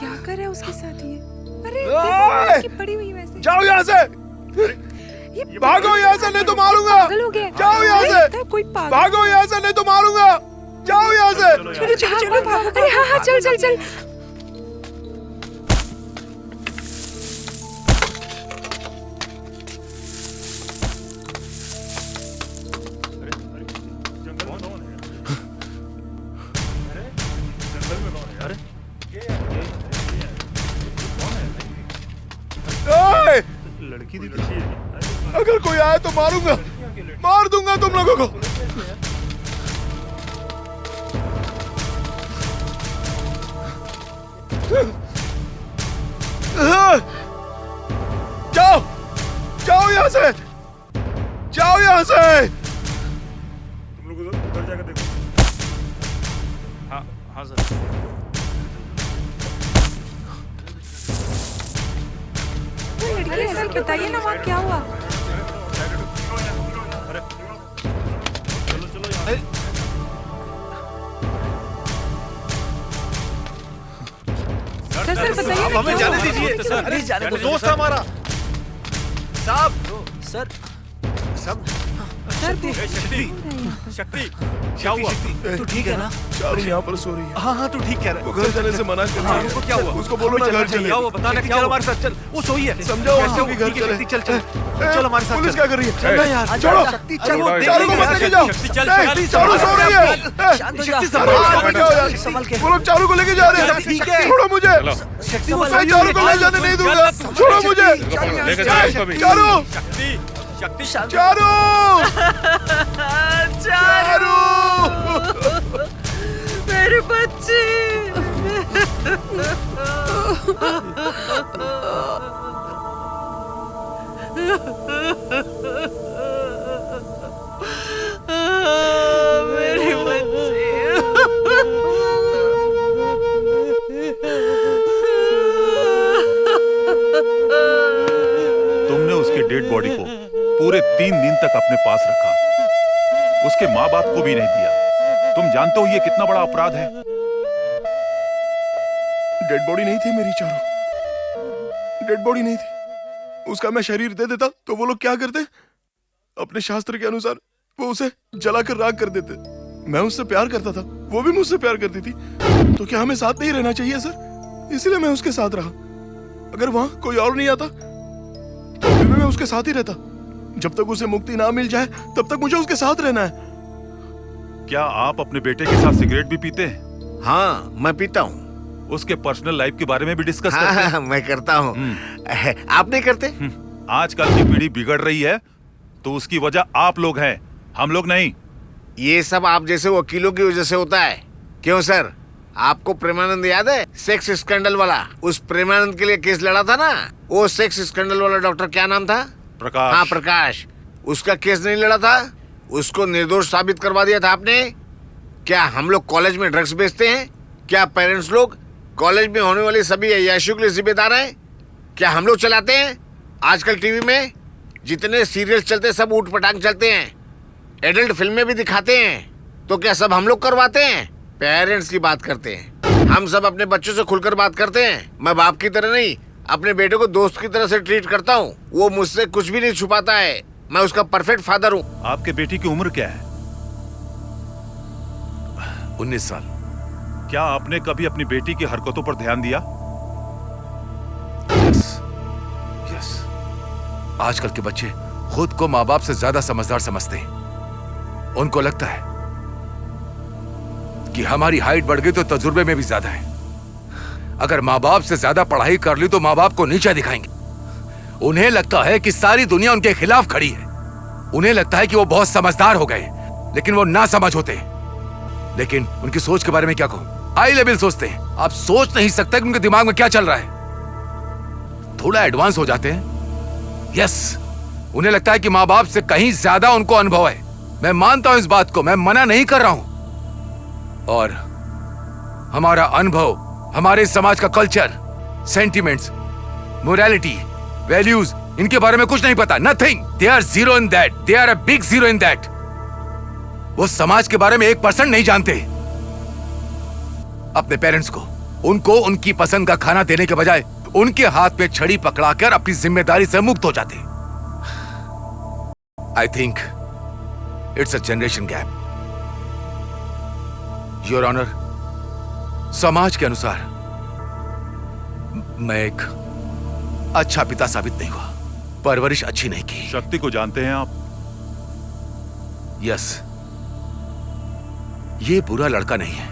क्या कर रहा है उसके साथ ये? अरे लड़की पड़ी हुई वैसे।
जाओ यहाँ से। भागो यहाँ से नहीं तो मारूंगा।
पागल हो गया।
जाओ यहाँ से।
कोई पागल।
भागो यहाँ से नहीं तो मारूंगा। जाओ यहाँ से।
चलो चलो चलो भागो। अरे हाँ चल चल चल।
लड़की दिखी है।
अगर कोई आए तो मारूंगा, मार दूंगा तुम लोगों को। जाओ जाओ यहाँ से, जाओ यहाँ से।
तुम लोग उधर जाकर देखो। हाँ हाँ सर।
लड़की ऐसे बताइए ना वहाँ क्या हुआ? सर बताइए ना।
हमें जाने दीजिए।
अरे जाने दो
दोस्त हमारा साहब।
सर
सब
शक्ति
क्या हुआ?
तू ठीक है ना?
चारू यहाँ पर सो रही है।
हाँ तू ठीक कह रहा है।
वो घर जाने से मना कर रही है।
उसको क्या हुआ?
उसको बोलो ना घर चले।
क्या हुआ बताना, क्या हुआ? हमारे साथ चल। वो सोई है।
समझाओ उसको कि घर चले।
चल चल चल हमारे साथ।
पुलिस क्या कर रही है?
चल यार
छोड़ो।
शक्ति चल।
चारू को मत लेके जाओ। चारू सो रही है।
शक्ति
संभल के।
वो लोग चारू को लेके जा रहे हैं।
ठीक है।
छोड़ो मुझे।
शक्ति
मैं चारू को ले जाने नहीं दूंगा। छोड़ो मुझे। चारू
शक्ति
चारू चारू
मेरे
तुमने उसके डेड बॉडी को पूरे 3 दिन तक अपने पास रखा, उसके माँ बाप को भी नहीं दिया। तुम जानते हो ये कितना बड़ा अपराध है?
डेड बॉडी नहीं थी मेरी चारों, डेड बॉडी नहीं थी। उसका मैं शरीर दे देता तो वो लोग क्या करते? अपने शास्त्र के अनुसार वो उसे जलाकर राख कर देते। मैं उससे प्यार करता था, वो भी मुझसे प्यार करती थी। तो क्या हमें साथ नहीं रहना चाहिए सर? इसलिए मैं उसके साथ रहा। अगर वहां कोई और नहीं आता तो अभी भी मैं उसके साथ ही रहता। जब तक उसे मुक्ति ना मिल जाए तब तक मुझे उसके साथ रहना है।
क्या आप अपने बेटे के साथ सिगरेट भी पीते हैं?
हाँ, मैं पीता हूँ।
उसके पर्सनल लाइफ के बारे में भी डिस्कस
हाँ,
करते हैं?
मैं करता हूँ। आप नहीं करते?
आजकल की पीढ़ी बिगड़ रही है तो उसकी वजह आप लोग हैं, हम लोग नहीं।
ये सब आप जैसे वकीलों की वजह से होता है। क्यों सर, आपको प्रेमानंद याद है? सेक्स स्कैंडल वाला। उस प्रेमानंद के लिए केस लड़ा था ना, वो सेक्स स्कैंडल वाला डॉक्टर क्या नाम था?
प्रकाश।
हाँ, प्रकाश। उसका केस नहीं लड़ा था, उसको निर्दोष साबित करवा दिया था आपने। क्या हम लोग कॉलेज में ड्रग्स बेचते हैं? क्या पेरेंट्स लोग कॉलेज में होने वाली सभी अय्याशियों के लिए जिम्मेदार हैं? क्या हम लोग चलाते हैं? आजकल टीवी में जितने सीरियल चलते हैं सब ऊट पटांग चलते हैं, एडल्ट फिल्में भी दिखाते हैं। तो क्या सब हम लोग करवाते हैं? पेरेंट्स की बात करते हैं। हम सब अपने बच्चों से खुलकर बात करते हैं। मैं बाप की तरह नहीं, अपने बेटे को दोस्त की तरह से ट्रीट करता हूँ। वो मुझसे कुछ भी नहीं छुपाता है। मैं उसका परफेक्ट फादर हूँ।
आपके बेटी की उम्र क्या है?
19 साल।
क्या आपने कभी अपनी बेटी की हरकतों पर ध्यान दिया?
यस। आजकल के बच्चे खुद को माँ बाप से ज्यादा समझदार समझते हैं। उनको लगता है कि हमारी हाइट बढ़ गई तो तजुर्बे में भी ज्यादा है। अगर माँ बाप से ज्यादा पढ़ाई कर ली तो माँ बाप को नीचा दिखाएंगे। उन्हें लगता है कि सारी दुनिया उनके खिलाफ खड़ी है। उन्हें लगता है कि वो बहुत समझदार हो गए, लेकिन वो ना समझ होते हैं। लेकिन उनकी सोच के बारे में क्या कहूं? हाई लेवल सोचते हैं। आप सोच नहीं सकते कि उनके दिमाग में क्या चल रहा है। थोड़ा एडवांस हो जाते हैं। यस, उन्हें लगता है कि माँ बाप से कहीं ज्यादा उनको अनुभव है। मैं मानता हूं इस बात को, मैं मना नहीं कर रहा हूं। और हमारा अनुभव, हमारे समाज का कल्चर, सेंटिमेंट्स, मोरालिटी, वैल्यूज, इनके बारे में कुछ नहीं पता। Nothing. They are zero in that. They are a big zero in that. वो समाज के बारे में 1% नहीं जानते। अपने पेरेंट्स को, उनको उनकी पसंद का खाना देने के बजाय उनके हाथ में छड़ी पकड़ाकर अपनी जिम्मेदारी से मुक्त हो जाते। I think it's a generation gap. Your honour, समाज के अनुसार मैं एक अच्छा पिता साबित नहीं हुआ। परवरिश अच्छी नहीं की।
शक्ति को जानते हैं आप?
यस। ये बुरा लड़का नहीं है,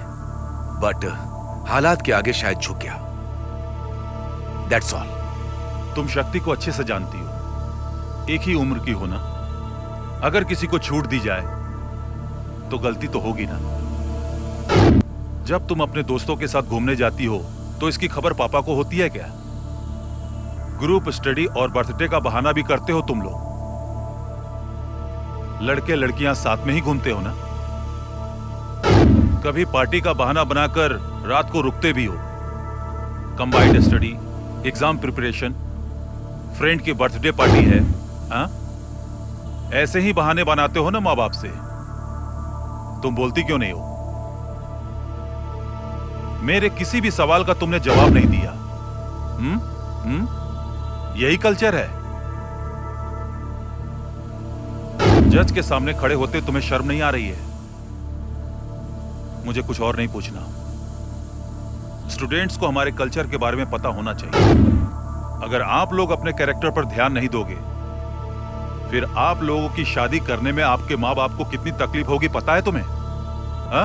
बट हालात के आगे शायद झुक गया। That's all.
तुम शक्ति को अच्छे से जानती हो, एक ही उम्र की हो ना। अगर किसी को छूट दी जाए तो गलती तो होगी ना। जब तुम अपने दोस्तों के साथ घूमने जाती हो तो इसकी खबर पापा को होती है क्या? ग्रुप स्टडी और बर्थडे का बहाना भी करते हो तुम लोग। लड़के लड़कियां साथ में ही घूमते हो ना। कभी पार्टी का बहाना बनाकर रात को रुकते भी हो। Combined study, exam preparation, friend की बर्थडे पार्टी है। हाँ, ऐसे ही बहाने बनाते हो ना माँ बाप से। तुम बोलती क्यों नहीं हो? मेरे किसी भी सवाल का तुमने जवाब नहीं दिया। यही कल्चर है। जज के सामने खड़े होते तुम्हें शर्म नहीं आ रही है? मुझे कुछ और नहीं पूछना। स्टूडेंट्स को हमारे कल्चर के बारे में पता होना चाहिए। अगर आप लोग अपने कैरेक्टर पर ध्यान नहीं दोगे, फिर आप लोगों की शादी करने में आपके माँ बाप को कितनी तकलीफ होगी पता है तुम्हें? हा?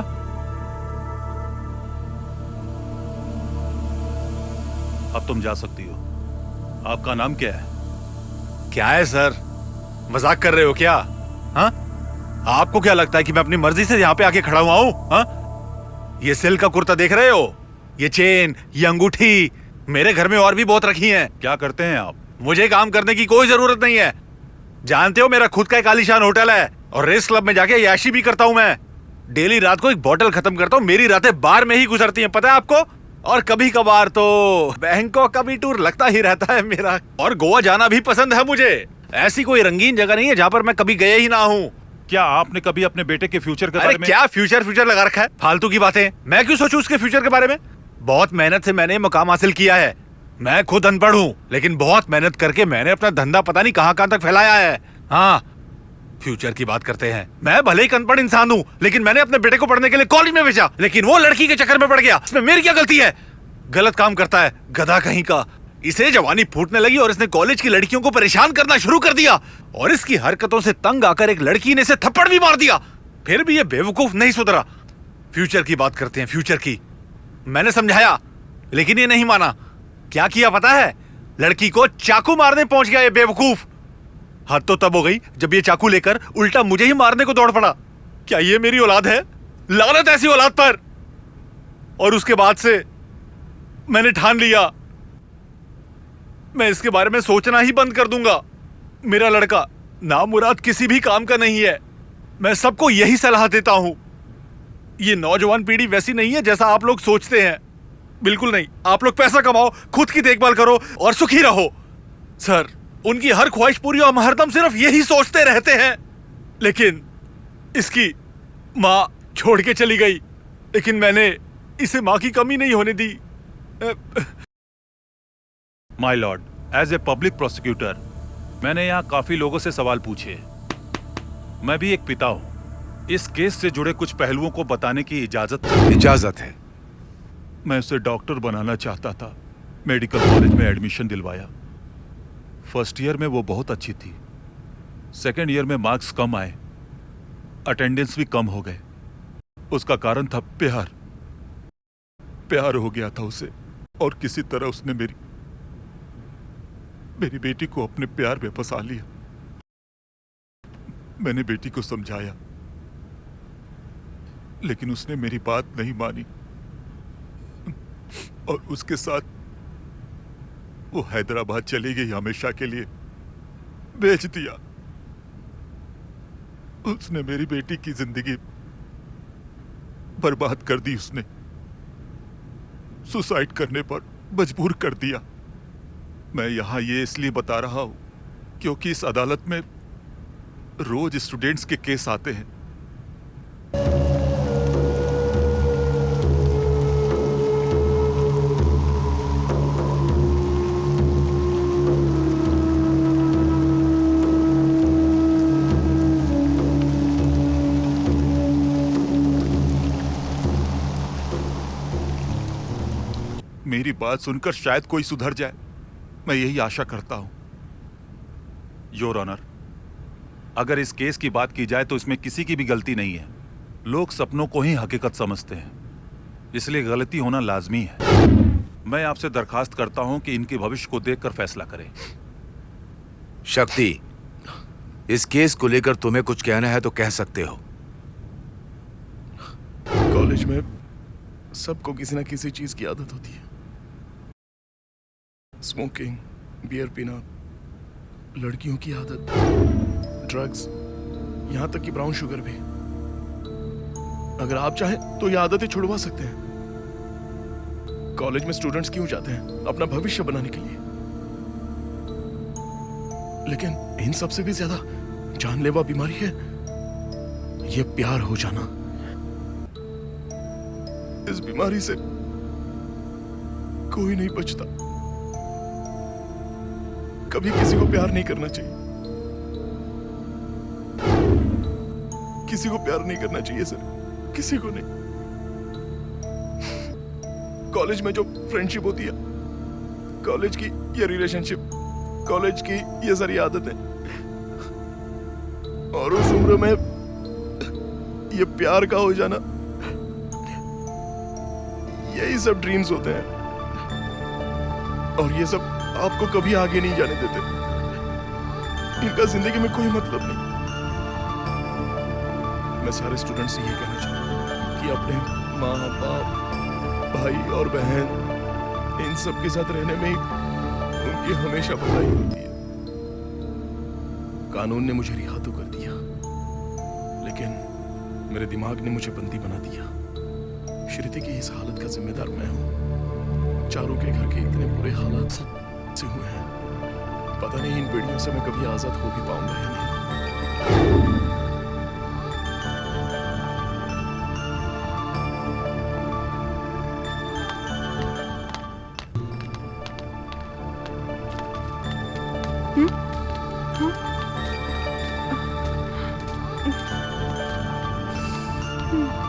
अब तुम जा सकती हो। आपका नाम क्या है?
क्या है सर, मजाक कर रहे हो क्या? हाँ? आपको क्या लगता है कि मैं अपनी मर्जी से यहाँ पे आके खड़ा हुआ हूँ? हाँ? ये सिल्क का कुर्ता देख रहे हो? ये चेन, ये अंगूठी, मेरे घर में और भी बहुत रखी हैं।
क्या करते हैं आप?
मुझे काम करने की कोई जरूरत नहीं है। जानते हो मेरा खुद का एक आलीशान होटल है और रेस क्लब में जाके याशी भी करता हूँ मैं। डेली रात को एक बोतल खत्म करता हूँ। मेरी रातें बार में ही गुजरती हैं, पता है आपको। और कभी कभार तो बैंकॉक का भी टूर लगता ही रहता है मेरा। और गोवा जाना भी पसंद है मुझे। ऐसी कोई रंगीन जगह नहीं है जहाँ पर मैं कभी गया ही ना हूँ।
क्या आपने कभी अपने बेटे के फ्यूचर के
अरे
बारे में?
क्या फ्यूचर लगा रखा है, फालतू की बातें। मैं क्यों सोचूं उसके फ्यूचर के बारे में। बहुत मेहनत से मैंने मुकाम हासिल किया है। मैं खुद अनपढ़ हूँ, लेकिन बहुत मेहनत करके मैंने अपना धंधा पता नहीं कहाँ कहाँ तक फैलाया है। हाँ, फ्यूचर की बात करते हैं। मैं भले ही अनपढ़ इंसान हूँ, लेकिन मैंने अपने बेटे को पढ़ने के लिए कॉलेज में भेजा, लेकिन वो लड़की के चक्कर में पड़ गया। इसमें मेरी क्या गलती है। गलत काम करता है, गधा कहीं का। इसे जवानी फूटने लगी और इसने कॉलेज की लड़कियों को परेशान करना शुरू कर दिया। और इसकी हरकतों से तंग आकर एक लड़की ने इसे थप्पड़ भी मार दिया। फिर भी ये बेवकूफ नहीं सुधरा। फ्यूचर की बात करते हैं, फ्यूचर की। मैंने समझाया, लेकिन ये नहीं माना। क्या किया पता है? लड़की को चाकू मारने पहुंच गया ये बेवकूफ। हद तो तब हो गई जब ये चाकू लेकर उल्टा मुझे ही मारने को दौड़ पड़ा। क्या ये मेरी औलाद है? लानत ऐसी औलाद पर। और उसके बाद से मैंने ठान लिया, मैं इसके बारे में सोचना ही बंद कर दूंगा। मेरा लड़का नामुराद किसी भी काम का नहीं है। मैं सबको यही सलाह देता हूं। ये नौजवान पीढ़ी वैसी नहीं है जैसा आप लोग सोचते हैं। बिल्कुल नहीं। आप लोग पैसा कमाओ, खुद की देखभाल करो और सुखी रहो। सर, उनकी हर ख्वाहिश पूरी और हम हरदम सिर्फ यही सोचते रहते हैं। लेकिन इसकी माँ छोड़ के चली गई, लेकिन मैंने इसे माँ की कमी नहीं होने दी।
My lord, as a public prosecutor मैंने यहाँ काफी लोगों से सवाल पूछे। मैं भी एक पिता हूँ। इस केस से जुड़े कुछ पहलुओं को बताने की
इजाजत है।
मैं उसे डॉक्टर बनाना चाहता था। मेडिकल कॉलेज में एडमिशन दिलवाया। फर्स्ट ईयर में वो बहुत अच्छी थी। सेकेंड ईयर में मार्क्स कम आए, अटेंडेंस भी कम हो गए। उसका कारण था प्यार। प्यार हो गया था उसे और किसी तरह उसने मेरी बेटी को अपने प्यार में फंसा लिया। मैंने बेटी को समझाया, लेकिन उसने मेरी बात नहीं मानी और उसके साथ वो हैदराबाद चली गई हमेशा के लिए। बेच दिया। उसने मेरी बेटी की जिंदगी बर्बाद कर दी। उसने सुसाइड करने पर मजबूर कर दिया। मैं यहां ये इसलिए बता रहा हूं क्योंकि इस अदालत में रोज स्टूडेंट्स के केस आते हैं। मेरी बात सुनकर शायद कोई सुधर जाए, मैं यही आशा करता हूं। योर ऑनर, अगर इस केस की बात की जाए तो इसमें किसी की भी गलती नहीं है। लोग सपनों को ही हकीकत समझते हैं, इसलिए गलती होना लाजमी है। मैं आपसे दरखास्त करता हूं कि इनके भविष्य को देखकर फैसला करें।
शक्ति, इस केस को लेकर तुम्हें कुछ कहना है तो कह सकते हो।
कॉलेज में सबको किसी ना किसी चीज की आदत होती है। स्मोकिंग, बियर पीना, लड़कियों की आदत, ड्रग्स, यहां तक कि ब्राउन शुगर भी। अगर आप चाहें तो ये आदतें छुड़वा सकते हैं। कॉलेज में स्टूडेंट्स क्यों जाते हैं? अपना भविष्य बनाने के लिए। लेकिन इन सबसे भी ज्यादा जानलेवा बीमारी है ये प्यार हो जाना। इस बीमारी से कोई नहीं बचता। कभी किसी को प्यार नहीं करना चाहिए। किसी को प्यार नहीं करना चाहिए सर, किसी को नहीं। कॉलेज में जो फ्रेंडशिप होती है, कॉलेज की ये रिलेशनशिप, कॉलेज की ये सारी आदतें, और उस उम्र में ये प्यार का हो जाना, यही सब ड्रीम्स होते हैं। और ये सब आपको कभी आगे नहीं जाने देते। इनका जिंदगी में कोई मतलब नहीं। मैं सारे स्टूडेंट्स से ये कहना चाहूंगा कि अपने माँ बाप, भाई और बहन इन सब के साथ रहने में ही उनकी हमेशा भलाई होती है। कानून ने मुझे रिहा तो कर दिया, लेकिन मेरे दिमाग ने मुझे बंदी बना दिया। श्रुति की इस हालत का जिम्मेदार मैं हूं। चारों के घर के इतने बुरे हालात से हुए हैं, पता नहीं इन बेड़ियों से मैं कभी आजाद हो भी पाऊंगा या नहीं।
Hmm.